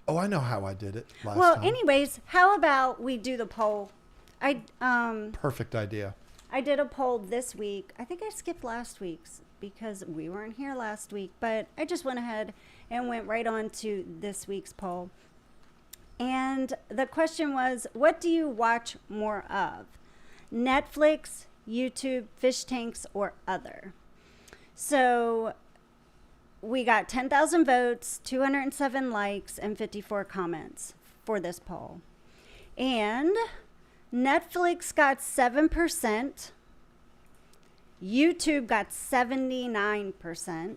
Oh, I know how I did it last time. Well, anyways, how about we do the poll? Perfect idea. I did a poll this week. I think I skipped last week's because we weren't here last week, but I just went ahead and went right on to this week's poll. And the question was, what do you watch more of? Netflix, YouTube, fish tanks, or other? So we got 10,000 votes, 207 likes, and 54 comments for this poll. And Netflix got 7%. YouTube got 79%.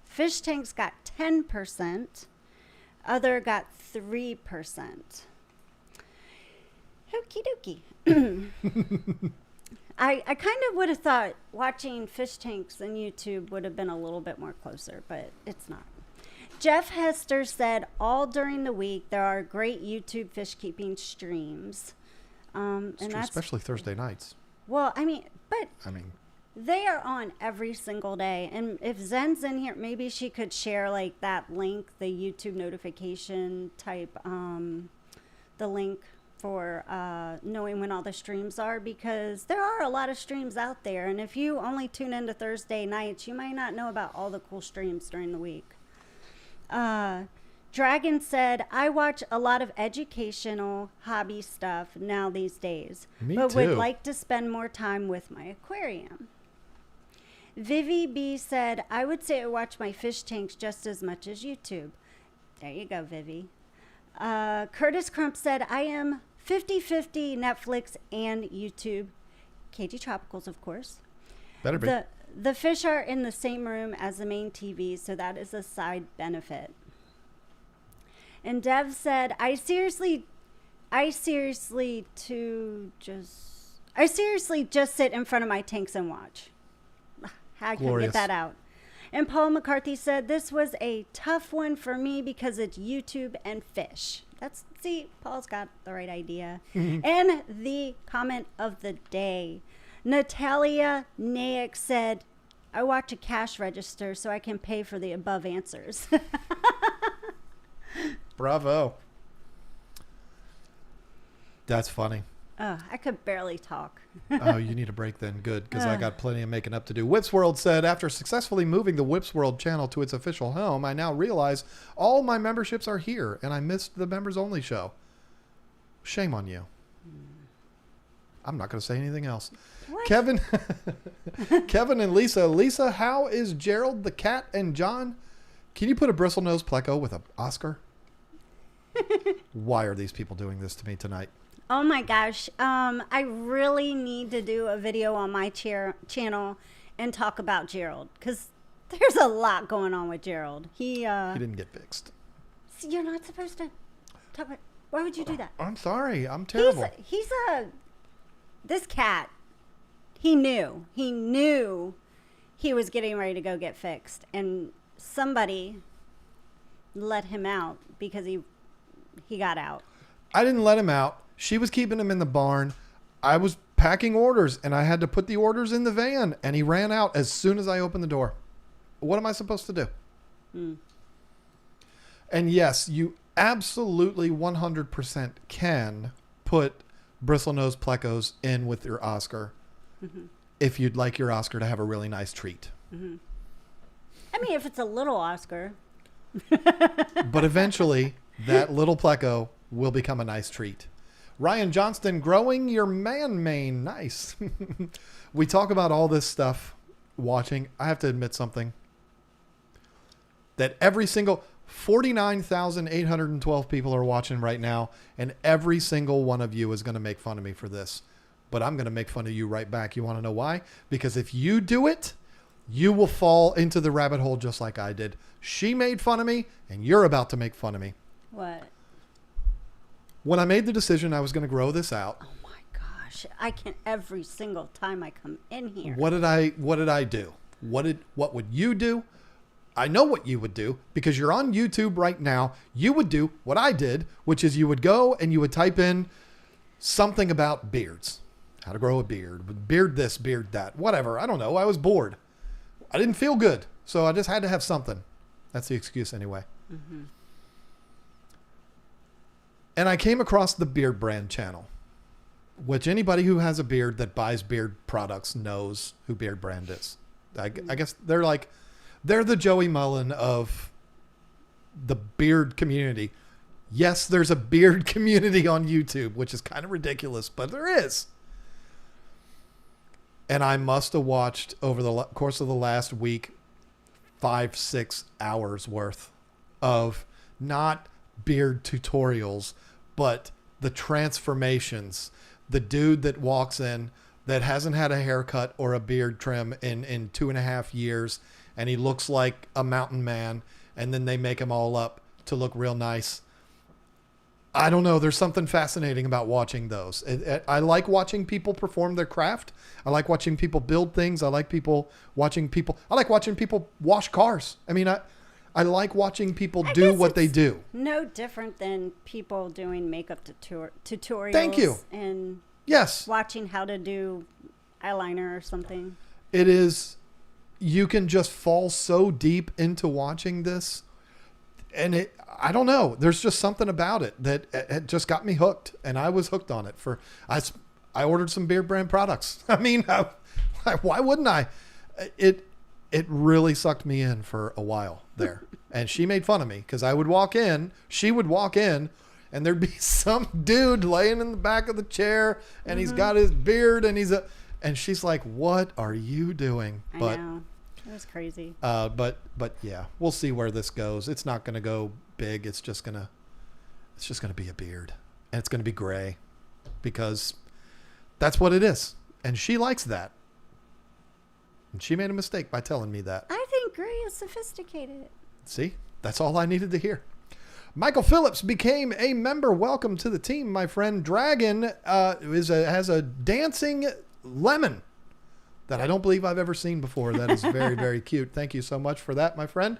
Fish tanks got 10%. Other got 3%. Okie dokie. I kind of would have thought watching fish tanks and YouTube would have been a little bit more closer, but it's not. Jeff Hester said all during the week there are great YouTube fish keeping streams. And True, that's especially Thursday nights. well, I mean, they are on every single day. And if Zen's in here, maybe she could share like that link, the YouTube notification type, the link for knowing when all the streams are, because there are a lot of streams out there. And if you only tune into Thursday nights, you might not know about all the cool streams during the week. Dragon said, I watch a lot of educational hobby stuff now these days, but too. would like to spend more time with my aquarium. Vivi B said, I would say I watch my fish tanks just as much as YouTube. There you go, Vivi. Curtis Crump said, I am 50-50 Netflix and YouTube. KG Tropicals, of course. Better be. The fish are in the same room as the main TV, so that is a side benefit. And Dev said, I seriously just sit in front of my tanks and watch. I can get that out. And Paul McCarthy said, this was a tough one for me because it's YouTube and fish. See, Paul's got the right idea. And the comment of the day. Natalia Naik said, I watch a cash register so I can pay for the above answers. Bravo. That's funny. I could barely talk. Oh, you need a break then. Good, because I got plenty of making up to do. Whips World said, after successfully moving the Whips World channel to its official home, I now realize all my memberships are here, and I missed the members only show. Shame on you. I'm not going to say anything else. What? Kevin, Kevin and Lisa. Lisa, how is Gerald the cat and John? Can you put a bristlenose pleco with an Oscar? Why are these people doing this to me tonight? Oh my gosh. I really need to do a video on my channel and talk about Gerald, because there's a lot going on with Gerald. He didn't get fixed. You're not supposed to talk about. Why would you do that? I'm sorry. I'm terrible. This cat, he knew he was getting ready to go get fixed, and somebody let him out because he got out. I didn't let him out. She was keeping him in the barn. I was packing orders, and I had to put the orders in the van, and he ran out as soon as I opened the door. What am I supposed to do? And yes, you absolutely 100% can put bristlenose plecos in with your Oscar if you'd like your Oscar to have a really nice treat. I mean, if it's a little Oscar. But eventually, that little pleco will become a nice treat. Ryan Johnston, growing your man mane. Nice. We talk about all this stuff watching. I have to admit something. That every single 49,812 people are watching right now, and every single one of you is going to make fun of me for this. But I'm going to make fun of you right back. You want to know why? Because if you do it, you will fall into the rabbit hole just like I did. She made fun of me, and you're about to make fun of me. What? When I made the decision I was going to grow this out. Oh my gosh. I can every single time I come in here. What did I do? What would you do? I know what you would do because you're on YouTube right now. You would do what I did, which is you would go and you would type in something about beards. How to grow a beard. Beard this, beard that. Whatever. I don't know. I was bored. I didn't feel good. So I just had to have something. That's the excuse anyway. And I came across the Beard Brand channel, which anybody who has a beard that buys beard products knows who Beard Brand is. I guess they're the Joey Mullen of the beard community. Yes, there's a beard community on YouTube, which is kind of ridiculous, but there is. And I must have watched over the course of the last week 5-6 hours worth of not beard tutorials, but the transformations. The dude that walks in that hasn't had a haircut or a beard trim in 2.5 years, and he looks like a mountain man, and then they make him all up to look real nice. I don't know. There's something fascinating about watching those. I like watching people perform their craft. I like watching people build things. I like watching people wash cars. I mean, I like watching people do what they do. No different than people doing makeup tutorials. Thank you. And yes, watching how to do eyeliner or something. It is. You can just fall so deep into watching this. And I don't know. There's just something about it that it just got me hooked, and I was hooked on it. I ordered some Beard Brand products. I mean, why wouldn't I? It really sucked me in for a while there. And she made fun of me because she would walk in, and there'd be some dude laying in the back of the chair, and he's got his beard, and she's like, "What are you doing?" I know. It was crazy. But yeah, we'll see where this goes. It's not going to go big. It's just going to be a beard, and it's going to be gray because that's what it is. And she likes that. And she made a mistake by telling me that. I think gray is sophisticated. See, that's all I needed to hear. Michael Phillips became a member. Welcome to the team, my friend. Dragon has a dancing lemon that I don't believe I've ever seen before. That is very, very cute. Thank you so much for that, my friend.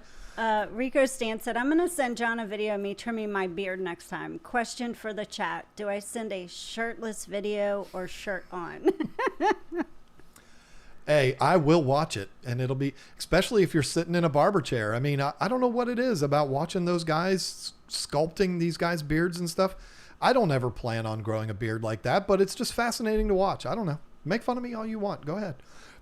Rico Stan said, I'm going to send John a video of me trimming my beard next time. Question for the chat. Do I send a shirtless video or shirt on? Hey, I will watch it, and it'll be, especially if you're sitting in a barber chair. I mean, I don't know what it is about watching those guys sculpting these guys' beards and stuff. I don't ever plan on growing a beard like that, but it's just fascinating to watch. I don't know. Make fun of me all you want. Go ahead.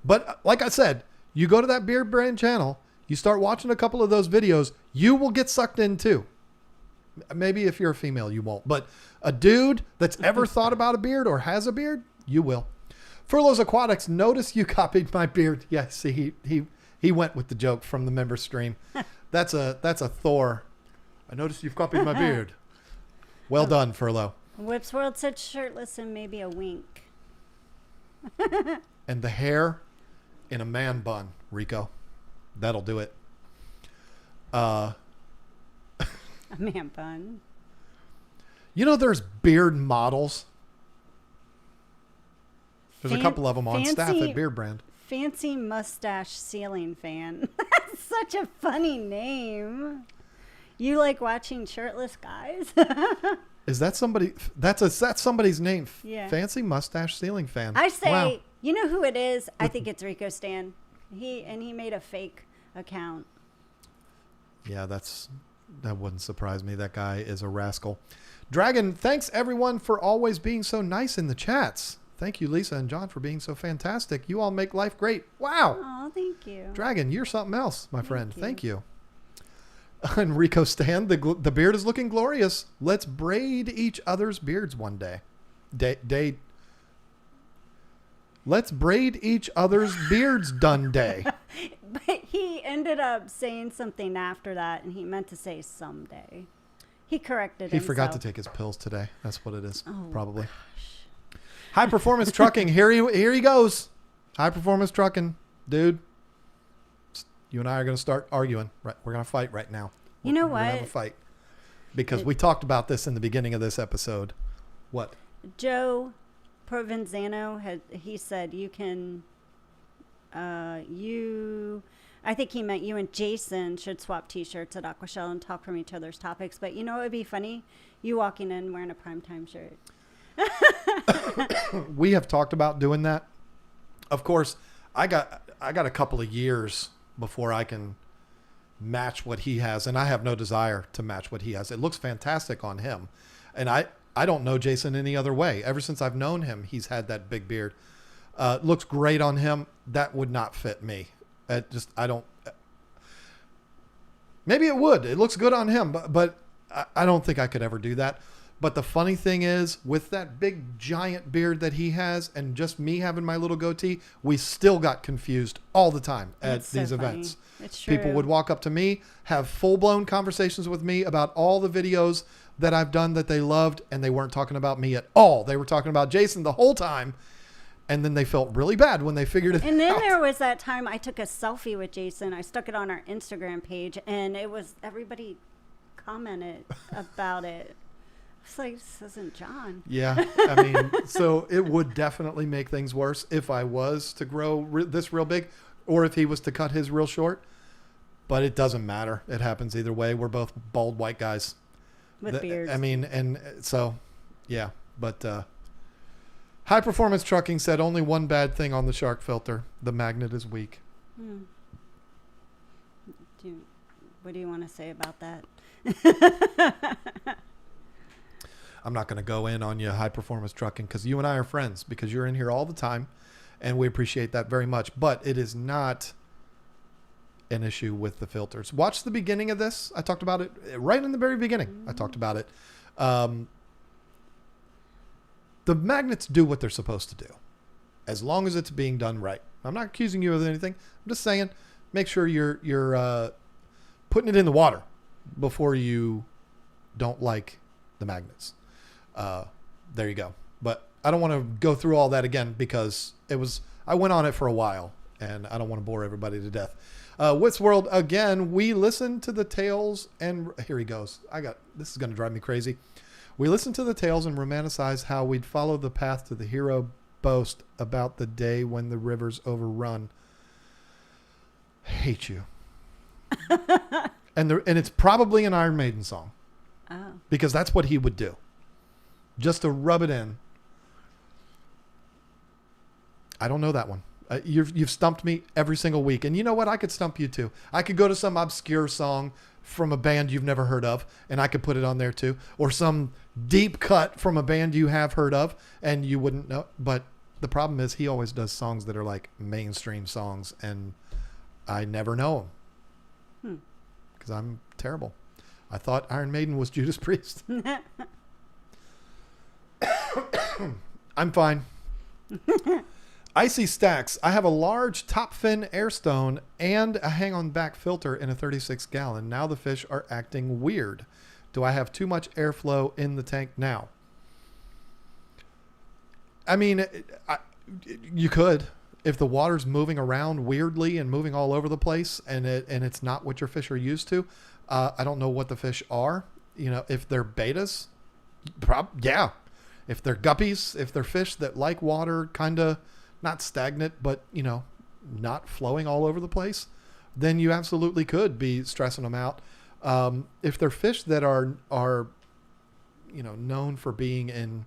But like I said, you go to that Beard Brand channel, you start watching a couple of those videos, you will get sucked in too. Maybe if you're a female, you won't. But a dude that's ever thought about a beard or has a beard, you will. Furloughs Aquatics, notice you copied my beard. Yeah, see, he went with the joke from the member stream. That's a Thor. I noticed you've copied my beard. Well done, Furlough. Whips World said shirtless and maybe a wink. And the hair in a man bun, Rico. That'll do it. A man bun. You know, there's beard models. There's a couple of them on staff at Beard Brand. Fancy mustache ceiling fan. That's such a funny name. You like watching shirtless guys? Is that somebody? That's somebody's name. Yeah. Fancy mustache ceiling fan. I say, wow. You know who it is? I think it's Rico Stan. He made a fake account. Yeah, that wouldn't surprise me. That guy is a rascal. Dragon, thanks everyone for always being so nice in the chats. Thank you, Lisa and John, for being so fantastic. You all make life great. Wow. Oh, thank you. Dragon, you're something else, my friend. Thank you. And Rico Stan, the beard is looking glorious. Let's braid each other's beards one day. Let's braid each other's beards done day. But he ended up saying something after that, and he meant to say someday. He corrected himself. He forgot to take his pills today. That's what it is, probably. Gosh. High Performance Trucking. Here he goes. High Performance Trucking. Dude, you and I are going to start arguing. Right, we're going to fight right now. You know We're what? going to have a fight. Because we talked about this in the beginning of this episode. What? Joe Provenzano he said you can I think he meant you and Jason should swap t-shirts at Aquashell and talk from each other's topics. But you know what would be funny? You walking in wearing a primetime shirt. We have talked about doing that. Of course, I got a couple of years before I can match what he has, and I have no desire to match what he has. It looks fantastic on him. And I don't know Jason any other way. Ever since I've known him, he's had that big beard. Looks great on him. That would not fit me. Maybe it would. It looks good on him, but I don't think I could ever do that. But the funny thing is, with that big giant beard that he has and just me having my little goatee, we still got confused all the time at these events. It's true. People would walk up to me, have full-blown conversations with me about all the videos that I've done that they loved, and they weren't talking about me at all. They were talking about Jason the whole time, and then they felt really bad when they figured it out. And then there was that time I took a selfie with Jason. I stuck it on our Instagram page, and everybody commented about it. It's like, this isn't John. Yeah, I mean, so it would definitely make things worse if I was to grow this real big, or if he was to cut his real short. But it doesn't matter. It happens either way. We're both bald white guys. With beards. I mean, and so, yeah. But High Performance Trucking said only one bad thing on the shark filter. The magnet is weak. What do you want to say about that? I'm not going to go in on you, High Performance Trucking, because you and I are friends, because you're in here all the time, and we appreciate that very much. But it is not an issue with the filters. Watch the beginning of this. I talked about it right in the very beginning. I talked about it. The magnets do what they're supposed to do, as long as it's being done right. I'm not accusing you of anything. I'm just saying, make sure you're putting it in the water before you don't like the magnets. There you go. But I don't want to go through all that again, because I went on it for a while, and I don't want to bore everybody to death. Wits World, again, we listen to the tales, and here he goes. This is going to drive me crazy. We listen to the tales and romanticize how we'd follow the path to the hero boast about the day when the river's overrun. I hate you. And it's probably an Iron Maiden song. Oh. Because that's what he would do. Just to rub it in. I don't know that one. You've stumped me every single week. And you know what? I could stump you too. I could go to some obscure song from a band you've never heard of, and I could put it on there too. Or some deep cut from a band you have heard of, and you wouldn't know. But the problem is he always does songs that are like mainstream songs, and I never know them because I'm terrible. I thought Iron Maiden was Judas Priest. I'm fine. Icy Stacks. I have a large top fin airstone and a hang-on back filter in a 36 gallon. Now the fish are acting weird. Do I have too much airflow in the tank now? I mean, you could. If the water's moving around weirdly and moving all over the place and it's not what your fish are used to, I don't know what the fish are. You know, if they're betas, yeah. If they're guppies, if they're fish that like water, kind of not stagnant, but, you know, not flowing all over the place, then you absolutely could be stressing them out. If they're fish that are, you know, known for being in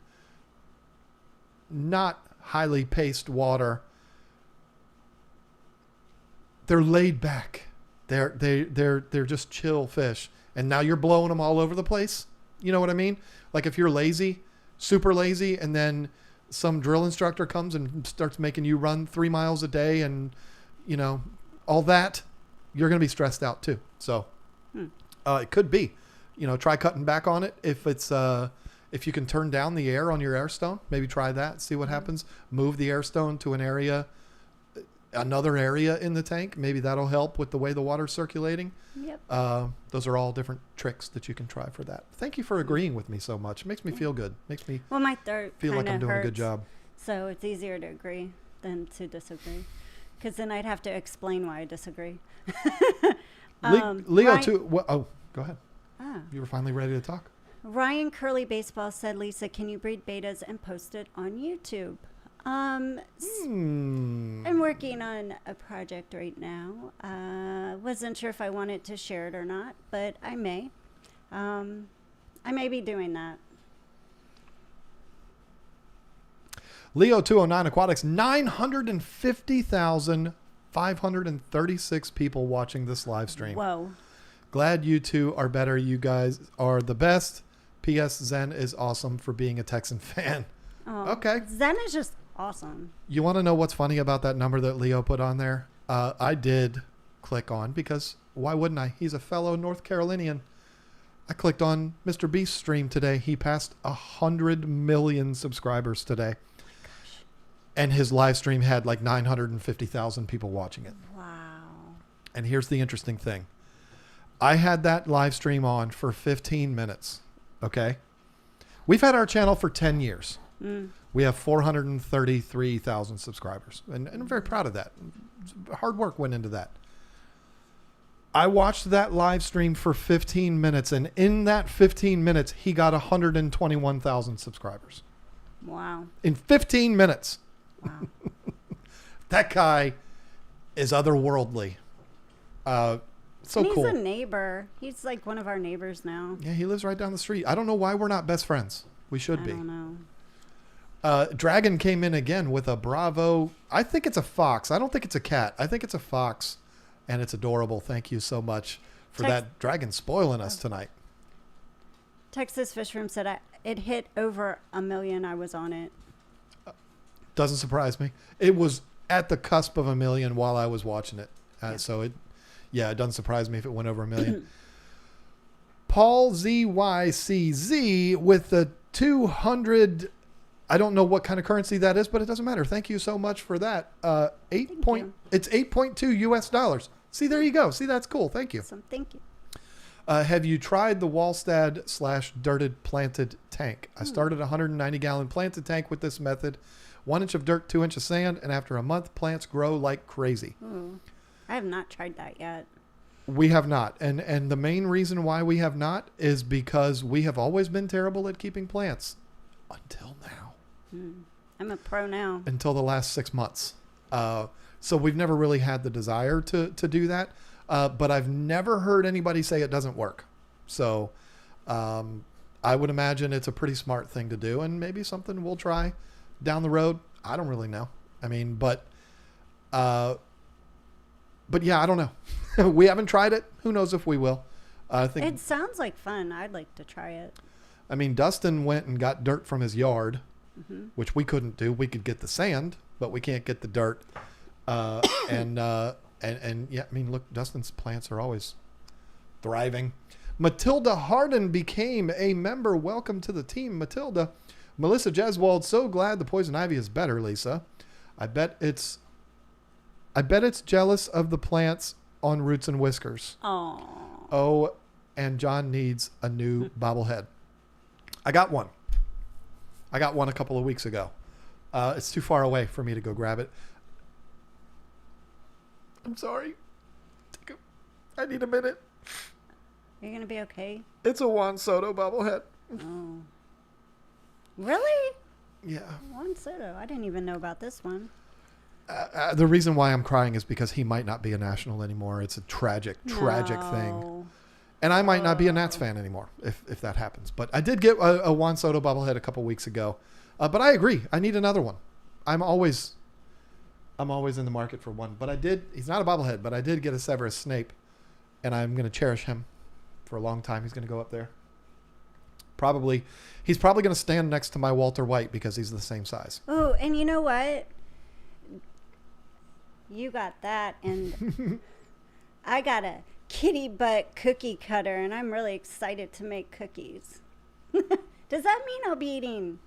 not highly paced water, they're laid back. They're just chill fish. And now you're blowing them all over the place. You know what I mean? Like if you're lazy, super lazy, and then some drill instructor comes and starts making you run 3 miles a day and, you know, all that, you're going to be stressed out too. So it could be, you know, try cutting back on it. If it's, if you can turn down the air on your airstone, maybe try that, see what happens. Move the airstone to another area in the tank. Maybe that'll help with the way the water's circulating. Yep. Those are all different tricks that you can try for that. Thank you for agreeing with me so much. It makes me feel good. Makes me my throat feel like I'm doing a good job. So it's easier to agree than to disagree, because then I'd have to explain why I disagree. Leo too. Oh, go ahead. You were finally ready to talk. Ryan Curly Baseball said, Lisa, can you breed betas and post it on YouTube? I'm working on a project right now. Wasn't sure if I wanted to share it or not, but I may. I may be doing that. Leo 209 Aquatics, 950,536 people watching this live stream. Whoa. Glad you two are better. You guys are the best. P.S. Zen is awesome for being a Texan fan. Oh, okay. Zen is just awesome. You want to know what's funny about that number that Leo put on there? I did click on, because why wouldn't I? He's a fellow North Carolinian. I clicked on Mr. Beast's stream today. He passed 100 million subscribers today. Oh my gosh. And his live stream had like 950,000 people watching it. Wow. And here's the interesting thing. I had that live stream on for 15 minutes. Okay. We've had our channel for 10 years. We have 433,000 subscribers, and I'm very proud of that. Hard work went into that. I watched that live stream for 15 minutes, and in that 15 minutes, he got 121,000 subscribers. Wow. In 15 minutes. Wow. That guy is otherworldly. So and he's cool. a neighbor. He's like one of our neighbors now. Yeah, he lives right down the street. I don't know why we're not best friends. We should be. I don't know. Dragon came in again with a Bravo. I think it's a fox. I don't think it's a cat. I think it's a fox, and it's adorable. Thank you so much for that. Dragon spoiling us tonight. Texas Fish Room said it hit over 1 million. I was on it. Doesn't surprise me. It was at the cusp of 1 million while I was watching it. So it doesn't surprise me if it went over 1 million. Paul ZYCZ with the 200. I don't know what kind of currency that is, but it doesn't matter. Thank you so much for that. It's 8.2 US dollars. See, there you go. See, that's cool. Thank you. Awesome. Thank you. Have you tried the Wallstad/dirted planted tank? I started a 190 gallon planted tank with this method. 1 inch of dirt, 2 inches of sand, and after a month, plants grow like crazy. I have not tried that yet. We have not. And the main reason why we have not is because we have always been terrible at keeping plants until now. I'm a pro now. Until the last 6 months. So we've never really had the desire to do that. But I've never heard anybody say it doesn't work. So I would imagine it's a pretty smart thing to do, and maybe something we'll try down the road. I don't really know. I mean, but But yeah, I don't know. We haven't tried it. Who knows if we will? I think It sounds like fun. I'd like to try it. I mean, Dustin went and got dirt from his yard, Mm-hmm. which we couldn't do. We could get the sand, but we can't get the dirt. And yeah, I mean, look, Dustin's plants are always thriving. Matilda Harden became a member. Welcome to the team, Matilda. Melissa Jeswald, so glad the poison ivy is better, Lisa. I bet it's jealous of the plants on Roots and Whiskers. Oh, and John needs a new bobblehead. I got one a couple of weeks ago. It's too far away for me to go grab it. I'm sorry. I need a minute. You're going to be okay? It's a Juan Soto bobblehead. Oh. Really? Yeah. Juan Soto. I didn't even know about this one. The reason why I'm crying is because he might not be a National anymore. It's a tragic thing. No. And I might not be a Nats fan anymore if that happens. But I did get a Juan Soto bobblehead a couple weeks ago. But I agree. I need another one. I'm always in the market for one. But he's not a bobblehead, but I did get a Severus Snape. And I'm going to cherish him for a long time. He's going to go up there. He's probably going to stand next to my Walter White because he's the same size. Oh, and you know what? You got that, and I got a kitty butt cookie cutter, and I'm really excited to make cookies. Does that mean I'll be eating?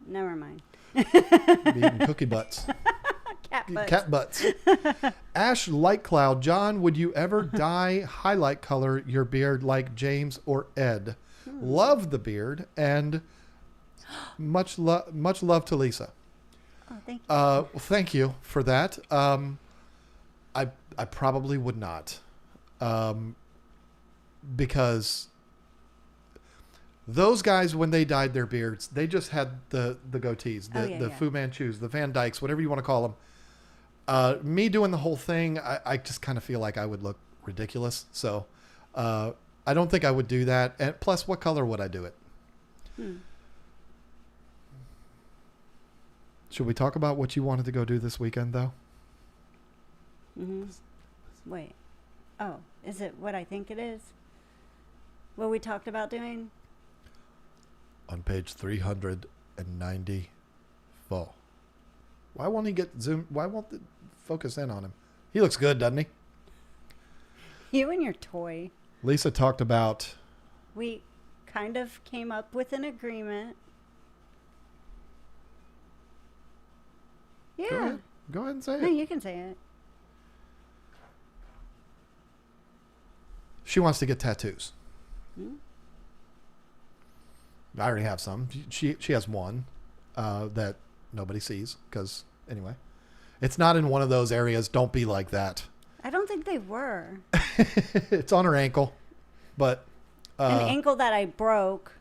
Never mind. Be eating cookie butts. Cat butts. Ash Light Cloud. John, would you ever dye highlight color your beard like James or Ed? Love the beard, and much love to Lisa. Oh, thank you. Well, thank you for that. I probably would not, because those guys, when they dyed their beards, they just had the goatees, the Fu Manchus, the Van Dykes, whatever you want to call them. Me doing the whole thing, I just kind of feel like I would look ridiculous. So I don't think I would do that. And plus, what color would I do it? Should we talk about what you wanted to go do this weekend, though? Mm-hmm. Wait. Oh, is it what I think it is? What we talked about doing? On page 394. Why won't he get zoom? Why won't it focus in on him? He looks good, doesn't he? You and your toy. Lisa talked about... We kind of came up with an agreement. Yeah. Go ahead and say No, it. you can say it. She wants to get tattoos. Hmm? I already have some. She has one that nobody sees because, anyway, it's not in one of those areas. Don't be like that. I don't think they were. It's on her ankle, but... An ankle that I broke.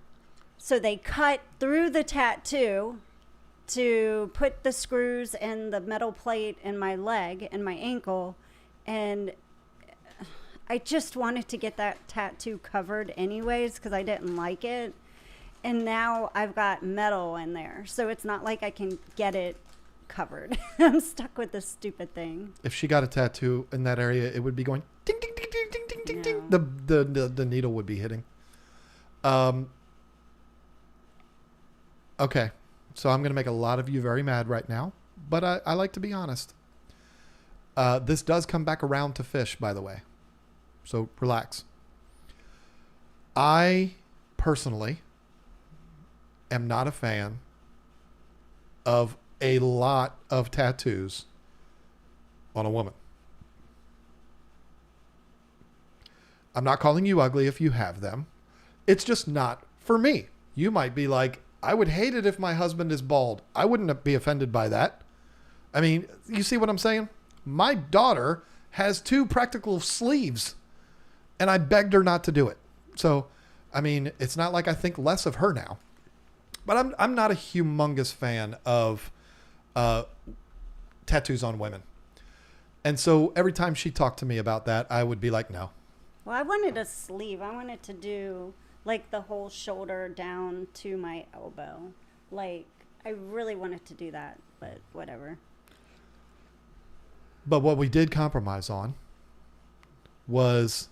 So they cut through the tattoo to put the screws and the metal plate in my leg and my ankle. And I just wanted to get that tattoo covered anyways because I didn't like it. And now I've got metal in there. So it's not like I can get it covered. I'm stuck with this stupid thing. If she got a tattoo in that area, it would be going ding, ding, ding, ding, ding, ding, ding, ding. The needle would be hitting. Okay. So I'm going to make a lot of you very mad right now, but I like to be honest. This does come back around to fish, by the way. So relax. I personally am not a fan of a lot of tattoos on a woman. I'm not calling you ugly if you have them. It's just not for me. You might be like, I would hate it if my husband is bald. I wouldn't be offended by that. I mean, you see what I'm saying? My daughter has 2 practical sleeves, and I begged her not to do it. So, I mean, it's not like I think less of her now. But I'm not a humongous fan of tattoos on women. And so every time she talked to me about that, I would be like, no. Well, I wanted a sleeve. I wanted to do like the whole shoulder down to my elbow. Like, I really wanted to do that, but whatever. But what we did compromise on was,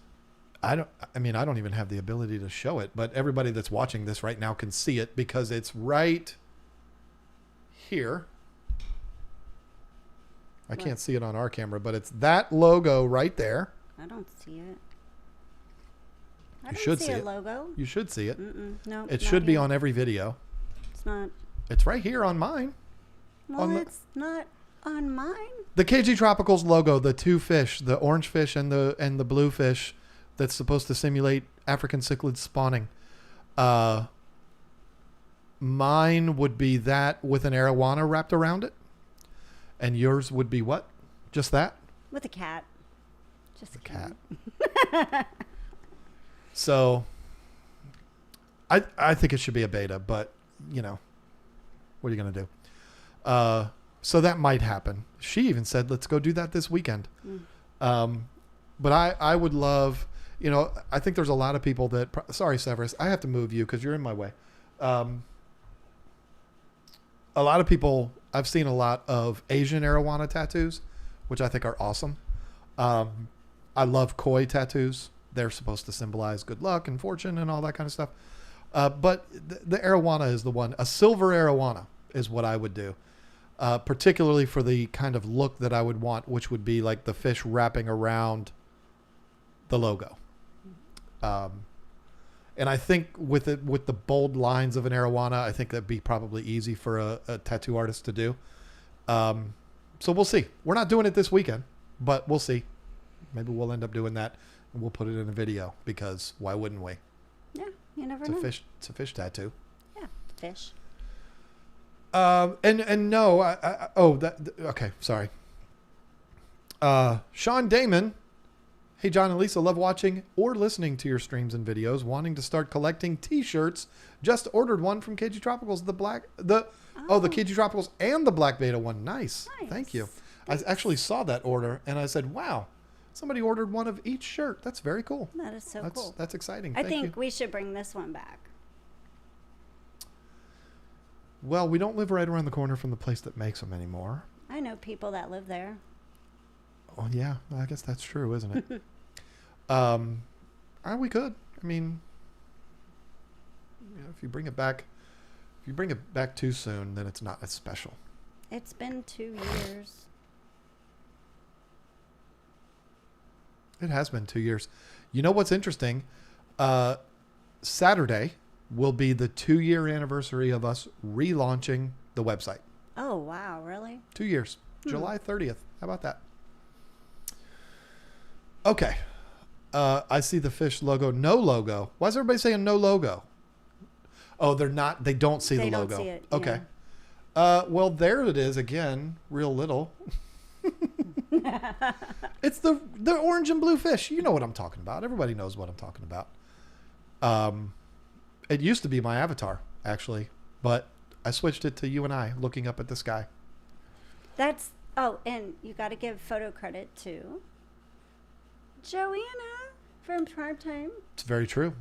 I don't even have the ability to show it, but everybody that's watching this right now can see it because it's right here. I can't see it on our camera, but it's that logo right there. I don't see it. You should see a it. Logo. You should see it. No, it should be on every video. It's not. It's right here on mine. Well, it's not on mine. The KG Tropicals logo, the two fish, the orange fish and the blue fish, that's supposed to simulate African cichlids spawning. Mine would be that with an arowana wrapped around it, and yours would be what? Just that? With a cat. Just a cat. So, I think it should be a beta, but you know, what are you gonna do? So that might happen. She even said, "Let's go do that this weekend." But I would love, you know, I think there's a lot of people that. Sorry, Severus, I have to move you because you're in my way. A lot of people. I've seen a lot of Asian arowana tattoos, which I think are awesome. I love koi tattoos. They're supposed to symbolize good luck and fortune and all that kind of stuff. But the arowana is the one. A silver arowana is what I would do. Particularly for the kind of look that I would want, which would be like the fish wrapping around the logo. And I think with the bold lines of an arowana, I think that'd be probably easy for a tattoo artist to do. So we'll see. We're not doing it this weekend, but we'll see. Maybe we'll end up doing that, and we'll put it in a video because why wouldn't we? Yeah, you never know. It's a fish tattoo. Yeah, fish. And no, okay, sorry. Sean Damon. Hey, John and Lisa, love watching or listening to your streams and videos. Wanting to start collecting T-shirts. Just ordered one from KG Tropicals. The KG Tropicals and the Black Beta one. Nice. Thank you. Thanks. I actually saw that order and I said, wow, somebody ordered one of each shirt. That's very cool. That is so cool. That's exciting. I think we should bring this one back. Well, we don't live right around the corner from the place that makes them anymore. I know people that live there. Oh, yeah. I guess that's true, isn't it? We could. I mean, you know, if you bring it back too soon, then it's not as special. It's been 2 years. It has been 2 years. You know what's interesting? Saturday will be the 2-year anniversary of us relaunching the website. Oh, wow. Really? 2 years. July 30th. How about that? Okay. I see the fish logo. No logo. Why is everybody saying no logo? Oh, they're not. They don't see the logo. They don't see it. Okay. Yeah. Well, there it is again. Real little. It's the orange and blue fish. You know what I'm talking about. Everybody knows what I'm talking about. It used to be my avatar, actually, but I switched it to you and I looking up at the sky. And you got to give photo credit to Joanna from Prime Time. It's very true.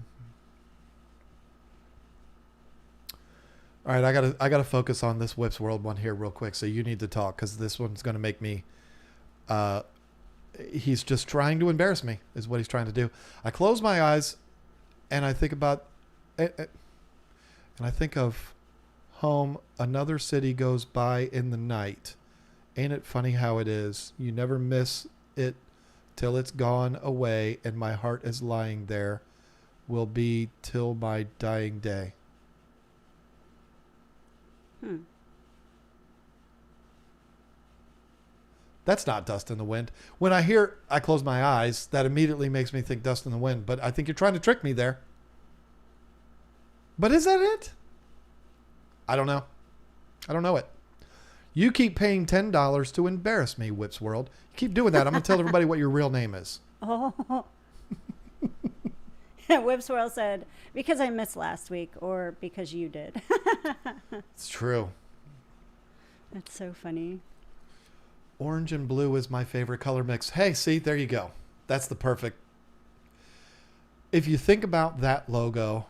All right, I gotta focus on this Whips World one here real quick. So you need to talk because this one's gonna make me. He's just trying to embarrass me, is what he's trying to do. I close my eyes, and I think about, and I think of home. Another city goes by in the night. Ain't it funny how it is? You never miss it till it's gone away, and my heart is lying there. Will be till my dying day. That's not Dust in the Wind. When I hear I close my eyes, that immediately makes me think Dust in the Wind. But I think you're trying to trick me there. But is that it? I don't know. I don't know it. You keep paying $10 to embarrass me, Whips World. You keep doing that. I'm going to tell everybody what your real name is. Oh. Whips World said, because I missed last week or because you did. It's true. That's so funny. Orange and blue is my favorite color mix. Hey, see, there you go. That's the perfect. If you think about that logo,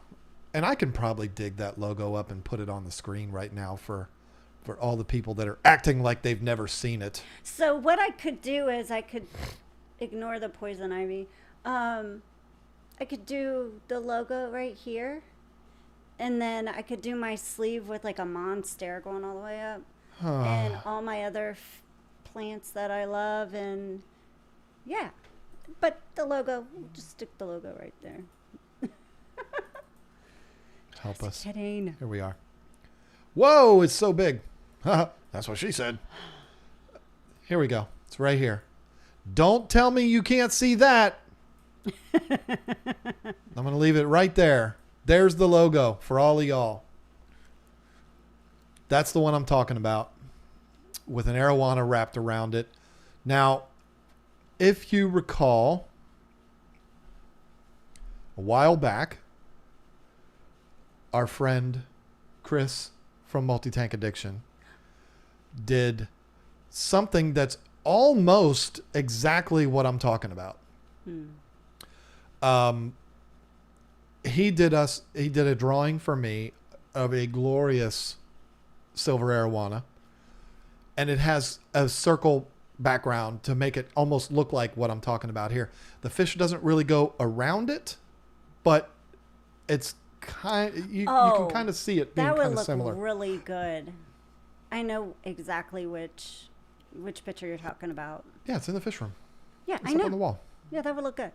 and I can probably dig that logo up and put it on the screen right now for for all the people that are acting like they've never seen it. So what I could do is I could ignore the poison ivy. I could do the logo right here. And then I could do my sleeve with like a monster going all the way up. And all my other plants that I love. And yeah. But the logo, we'll just stick the logo right there. Help us. Kidding. Here we are. Whoa, it's so big. That's what she said. Here we go. It's right here. Don't tell me you can't see that. I'm going to leave it right there. There's the logo for all of y'all. That's the one I'm talking about with an arowana wrapped around it. Now, if you recall, a while back, our friend Chris from Multi-Tank Addiction did something that's almost exactly what I'm talking about. He did a drawing for me of a glorious silver arowana, and it has a circle background to make it almost look like what I'm talking about here. The fish doesn't really go around it, but it's you can kind of see it being kind of similar. That would look really good. I know exactly which picture you're talking about. Yeah, it's in the fish room. Yeah, it's I know. up on the wall. Yeah, that would look good.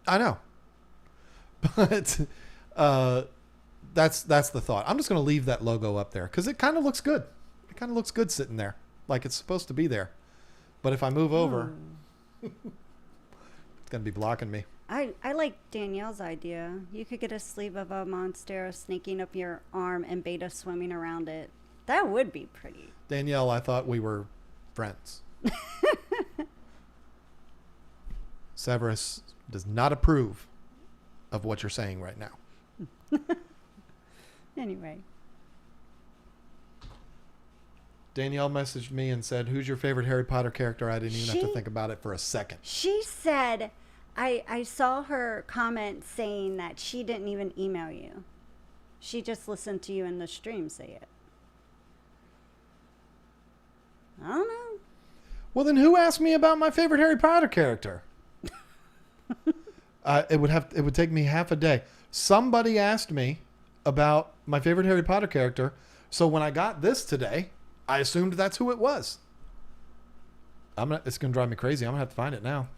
I know. But that's the thought. I'm just going to leave that logo up there because it kind of looks good. It kind of looks good sitting there, like it's supposed to be there. But if I move over, it's going to be blocking me. I like Danielle's idea. You could get a sleeve of a monstera snaking up your arm and beta swimming around it. That would be pretty. Danielle, I thought we were friends. Severus does not approve of what you're saying right now. Anyway. Danielle messaged me and said, "Who's your favorite Harry Potter character?" I didn't even have to think about it for a second. She said, I saw her comment saying that she didn't even email you. She just listened to you in the stream say it. I don't know. Well, then who asked me about my favorite Harry Potter character? It would take me half a day. Somebody asked me about my favorite Harry Potter character, so when I got this today, I assumed that's who it was. It's gonna drive me crazy. I'm gonna have to find it now.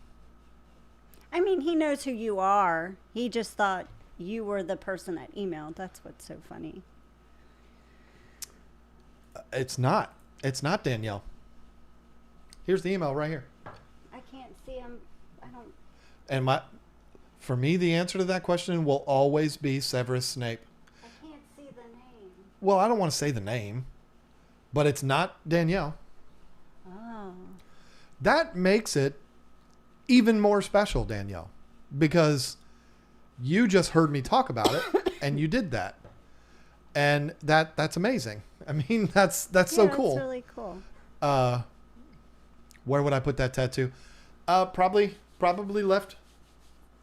I mean, he knows who you are. He just thought you were the person that emailed. That's what's so funny. It's not. It's not Danielle. Here's the email right here. I can't see him. I don't. And for me, the answer to that question will always be Severus Snape. I can't see the name. Well, I don't want to say the name, but it's not Danielle. Oh. That makes it even more special, Danielle, because you just heard me talk about it and you did that. And that's amazing. I mean, that's so cool. That's really cool. Where would I put that tattoo? Probably left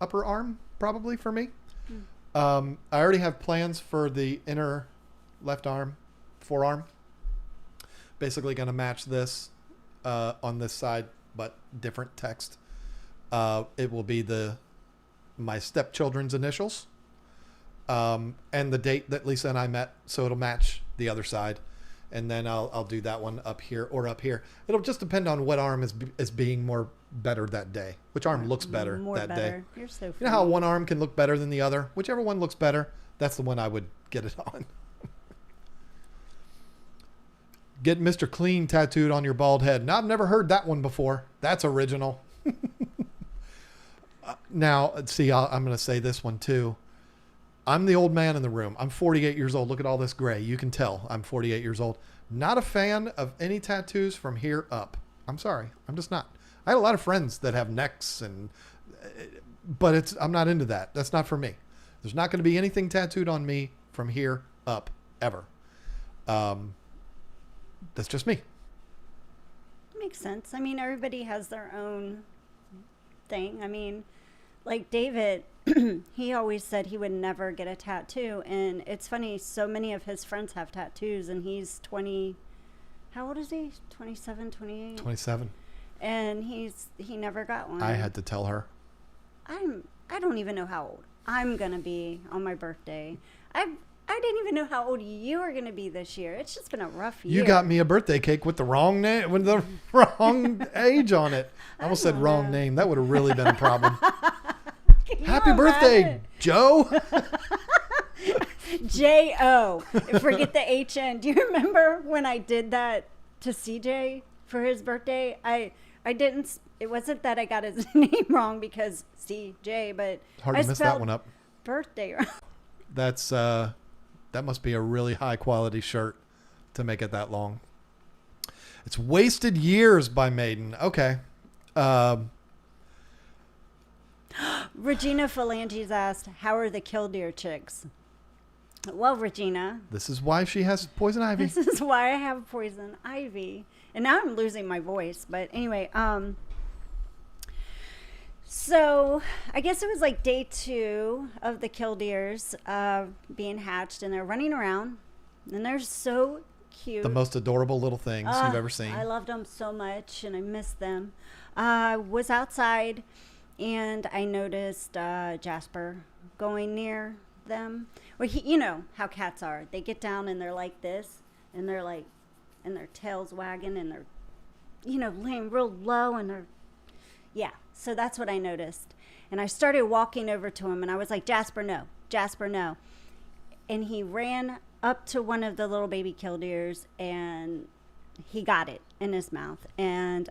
upper arm, probably for me. I already have plans for the inner left arm, forearm. Basically going to match this on this side, but different text. It will be my stepchildren's initials and the date that Lisa and I met, so it'll match the other side. And then I'll do that one up here or up here. It'll just depend on what arm is being more better that day. Which arm looks better day. You're so funny. You know how one arm can look better than the other? Whichever one looks better, that's the one I would get it on. Get Mr. Clean tattooed on your bald head. Now, I've never heard that one before. That's original. Now, see, I'm going to say this one too. I'm the old man in the room. I'm 48 years old. Look at all this gray. You can tell I'm 48 years old. Not a fan of any tattoos from here up. I'm sorry. I'm just not. I had a lot of friends that have necks, but I'm not into that. That's not for me. There's not going to be anything tattooed on me from here up ever. That's just me. Makes sense. I mean, everybody has their own thing. I mean, like David, he always said he would never get a tattoo. And it's funny, so many of his friends have tattoos, and he's 20. How old is he? 27, 28? 27. And he never got one. I had to tell her. I don't even know how old I'm going to be on my birthday. I didn't even know how old you were going to be this year. It's just been a rough year. You got me a birthday cake with the wrong name, with the wrong age on it. I almost said wrong name. That would have really been a problem. Happy birthday, Joe. J-O. Forget the H-N. Do you remember when I did that to CJ for his birthday? I didn't. It wasn't that I got his name wrong because CJ, but Hard I to mess that one up. Birthday wrong. That's that must be a really high quality shirt to make it that long. It's Wasted Years by Maiden. Okay. Regina Phalanges asked, how are the killdeer chicks? Well, Regina. This is why she has poison ivy. This is why I have poison ivy. And now I'm losing my voice. But anyway, so I guess it was like day 2 of the killdeers being hatched, and they're running around, and they're so cute. The most adorable little things you've ever seen. I loved them so much, and I missed them. I was outside, and I noticed Jasper going near them. Well, you know how cats are. They get down, and they're like this, and they're like, and their tail's wagging, and they're, laying real low, and they're, yeah. So that's what I noticed. And I started walking over to him, and I was like, Jasper, no. Jasper, no. And he ran up to one of the little baby killdeers, and he got it in his mouth. And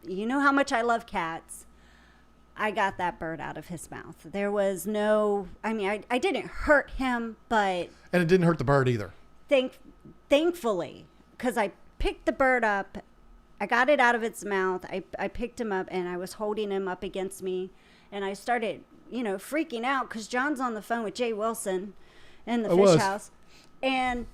you know how much I love cats. I got that bird out of his mouth. There was no, I didn't hurt him, but. And it didn't hurt the bird either. Thankfully, because I picked the bird up. I got it out of its mouth. I picked him up, and I was holding him up against me. And I started, freaking out because John's on the phone with Jay Wilson in the fish house. And,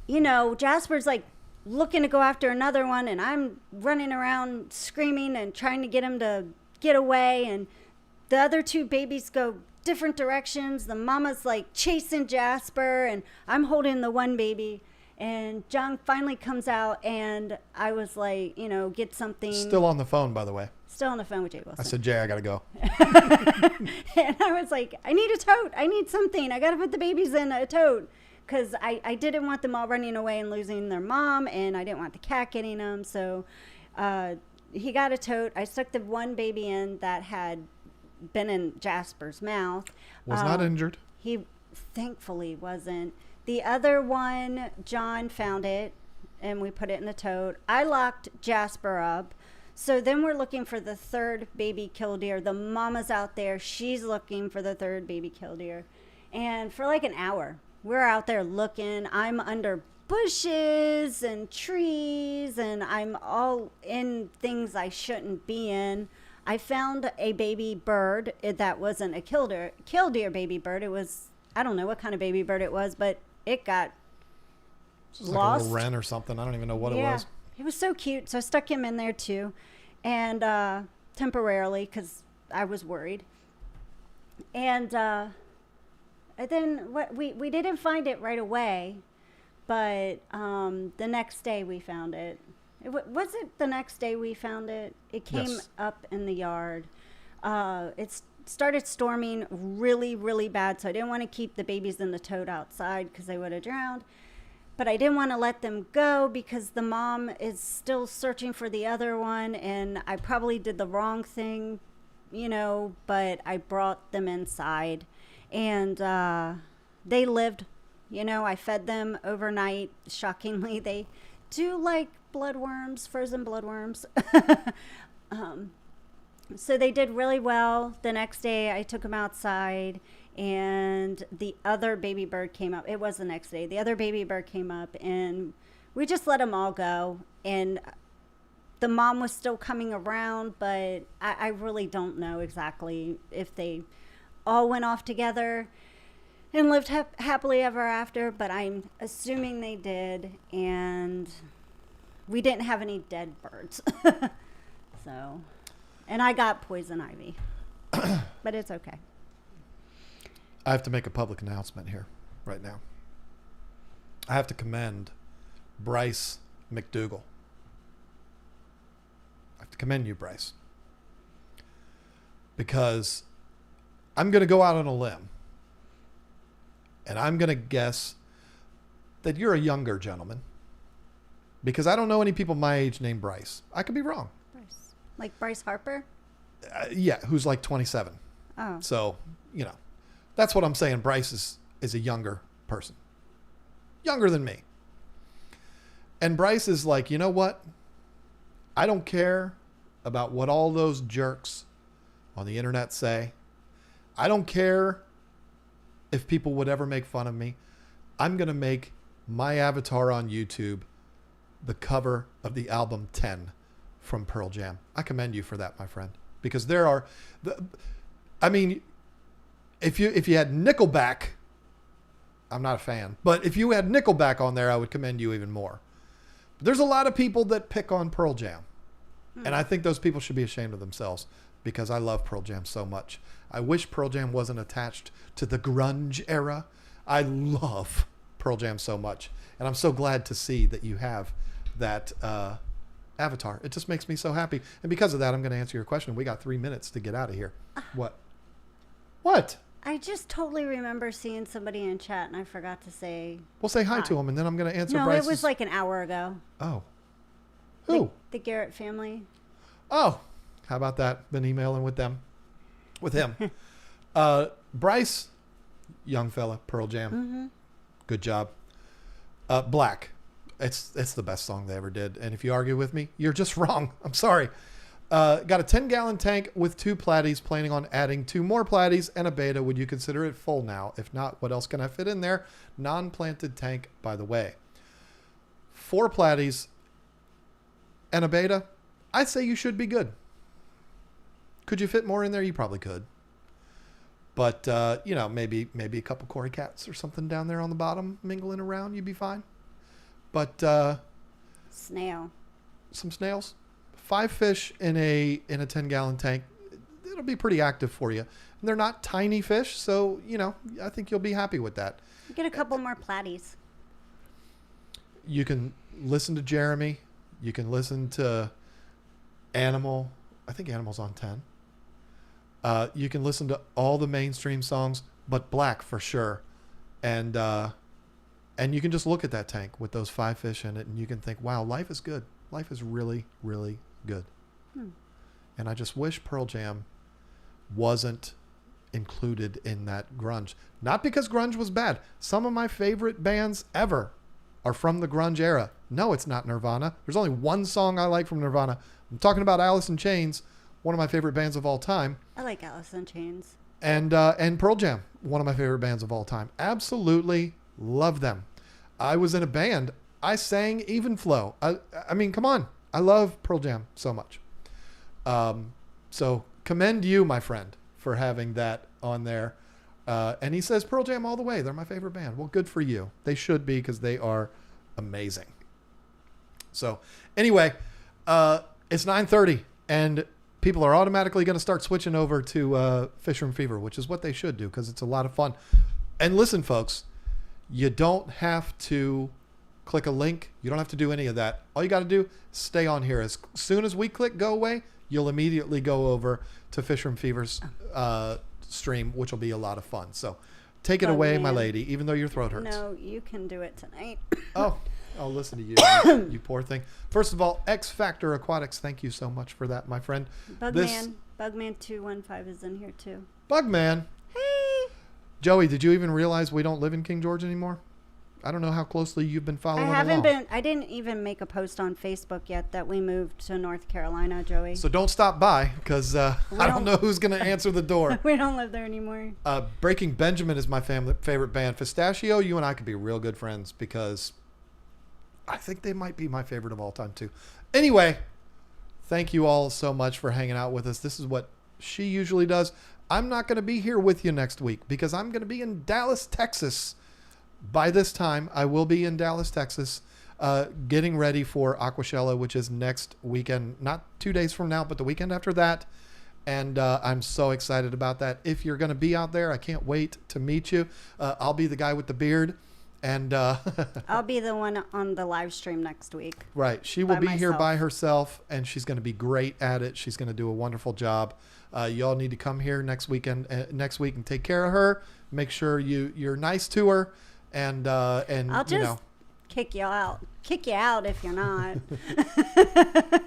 Jasper's like looking to go after another one. And I'm running around screaming and trying to get him to get away. And the other 2 babies go different directions. The mama's like chasing Jasper, and I'm holding the one baby. And John finally comes out, and I was like, get something. Still on the phone, by the way. Still on the phone with Jay Wilson. I said, Jay, I got to go. And I was like, I need a tote. I need something. I got to put the babies in a tote. Because I didn't want them all running away and losing their mom, and I didn't want the cat getting them. So he got a tote. I stuck the one baby in that had been in Jasper's mouth. Was not injured. He thankfully wasn't. The other one, John found it, and we put it in the tote. I locked Jasper up. So then we're looking for the 3rd baby killdeer. The mama's out there. She's looking for the 3rd baby killdeer. And for like an hour, we're out there looking. I'm under bushes and trees, and I'm all in things I shouldn't be in. I found a baby bird that wasn't a killdeer baby bird. It was, I don't know what kind of baby bird it was, but it got lost. Like a little wren or something. I don't even know what it was. It was so cute. So I stuck him in there too, and temporarily because I was worried. And then we didn't find it right away, but the next day we found it. Was it the next day we found it? It came up in the yard. It started storming really, really bad, so I didn't want to keep the babies in the tote outside because they would have drowned. But I didn't want to let them go because the mom is still searching for the other one, and I probably did the wrong thing, but I brought them inside. And they lived, I fed them overnight. Shockingly, they do like bloodworms, frozen bloodworms. So they did really well. The next day I took them outside, and the other baby bird came up. It was the next day. The other baby bird came up, and we just let them all go. And the mom was still coming around, but I really don't know exactly if they all went off together and lived happily ever after, but I'm assuming they did. And we didn't have any dead birds. So And I got poison ivy. But it's okay. I have to make a public announcement here right now. I have to commend Bryce McDougall. I have to commend you, Bryce. Because I'm going to go out on a limb. And I'm going to guess that you're a younger gentleman. Because I don't know any people my age named Bryce. I could be wrong. Bryce. Like Bryce Harper? Yeah, who's like 27. Oh. So, you know, that's what I'm saying. Bryce is a younger person. Younger than me. And Bryce is like, you know what? I don't care about what all those jerks on the internet say. I don't care if people would ever make fun of me. I'm going to make my avatar on YouTube the cover of the album 10 from Pearl Jam. I commend you for that, my friend. Because there are... I mean, if you had Nickelback... I'm not a fan. But if you had Nickelback on there, I would commend you even more. But there's a lot of people that pick on Pearl Jam. And I think those people should be ashamed of themselves because I love Pearl Jam so much. I wish Pearl Jam wasn't attached to the grunge era. I love Pearl Jam so much. And I'm so glad to see that you have that avatar. It just makes me so happy. And because of that, I'm going to answer your question. We got 3 minutes to get out of here. What? What? I just totally remember seeing somebody in chat and I forgot to say... Well, say hi to him and then I'm going to answer Bryce's... it was like an hour ago. Oh. Who? The Garrett family. Oh. How about that? Been emailing with them. With him. Bryce, young fella, Pearl Jam. Mm-hmm. Good job. Black. It's the best song they ever did. And if you argue with me, you're just wrong. I'm sorry. Got a 10-gallon tank with 2 platies, planning on adding 2 more platies and a beta. Would you consider it full now? If not, what else can I fit in there? Non-planted tank, by the way. 4 platies and a beta. I'd say you should be good. Could you fit more in there? You probably could. But, you know, maybe a couple Cory cats or something down there on the bottom mingling around. You'd be fine. But... snail. Some snails. 5 fish in a 10-gallon tank. It'll be pretty active for you. And they're not tiny fish, so, you know, I think you'll be happy with that. Get a couple more platies. You can listen to Jeremy. You can listen to Animal. I think Animal's on 10. You can listen to all the mainstream songs, but Black for sure. And you can just look at that tank with those 5 fish in it, and you can think, wow, life is good. Life is really, really good. And I just wish Pearl Jam wasn't included in that grunge. Not because grunge was bad. Some of my favorite bands ever are from the grunge era. No, it's not Nirvana. There's only one song I like from Nirvana. I'm talking about Alice in Chains, one of my favorite bands of all time. I like Alice in Chains. And Pearl Jam, one of my favorite bands of all time. Absolutely love them. I was in a band. I sang Even Flow. I mean, come on. I love Pearl Jam so much. So commend you, my friend, for having that on there. And he says Pearl Jam all the way. They're my favorite band. Well, good for you. They should be because they are amazing. So anyway, it's 9:30 and people are automatically going to start switching over to Fish Room Fever, which is what they should do because it's a lot of fun. And listen, folks, you don't have to click a link. You don't have to do any of that. All you got to do, stay on here. As soon as we click go away, you'll immediately go over to Fish Room Fever's stream, which will be a lot of fun. So take it away, my lady, even though your throat hurts. No, you can do it tonight. Oh, I'll listen to you, you poor thing. First of all, X Factor Aquatics, thank you so much for that, my friend. Bugman 215 is in here too. Bugman. Hey. Joey, did you even realize we don't live in King George anymore? I don't know how closely you've been following along. I didn't even make a post on Facebook yet that we moved to North Carolina, Joey. So don't stop by because I don't know who's going to answer the door. We don't live there anymore. Breaking Benjamin is my favorite band. Pistachio, you and I could be real good friends because I think they might be my favorite of all time too. Anyway, thank you all so much for hanging out with us. This is what she usually does. I'm not going to be here with you next week because I'm going to be in Dallas, Texas. By this time, I will be in Dallas, Texas. getting ready for Aquashella, which is next weekend, not 2 days from now, but the weekend after that. And I'm so excited about that. If you're going to be out there, I can't wait to meet you. I'll be the guy with the beard. And I'll be the one on the live stream next week. Right. She will be here myself. by herself, and she's going to be great at it. She's going to do a wonderful job. Y'all need to come here next week and take care of her. Make sure you're nice to her, and I'll just kick you out if you're not.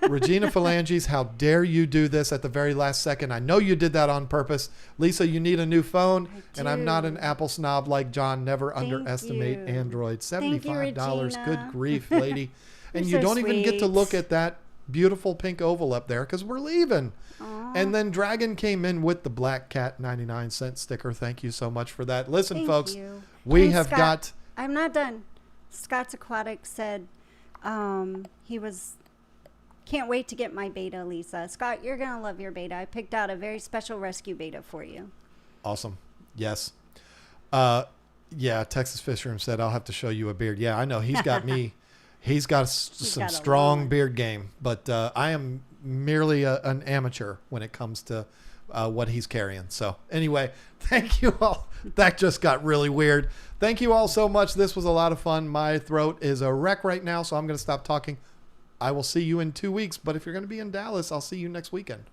Regina Phalanges, how dare you do this at the very last second? I know you did that on purpose. Lisa, you need a new phone, and I'm not an Apple snob like John. Never underestimate Android. $75. Good grief, lady. And you don't even get to look at that beautiful pink oval up there because we're leaving. Aww. And then Dragon came in with the Black Cat 99-cent sticker. Thank you so much for that. Listen, folks, we have got... I'm not done. Scott's Aquatic said he can't wait to get my beta, Lisa. Scott, you're going to love your beta. I picked out a very special rescue beta for you. Awesome. Yes. Yeah, Texas Fishroom said, I'll have to show you a beard. Yeah, I know. He's got me. He's got some strong beard game, but I am merely an amateur when it comes to what he's carrying. So anyway, thank you all. That just got really weird. Thank you all so much. This was a lot of fun. My throat is a wreck right now, so I'm going to stop talking. I will see you in 2 weeks, but if you're going to be in Dallas, I'll see you next weekend.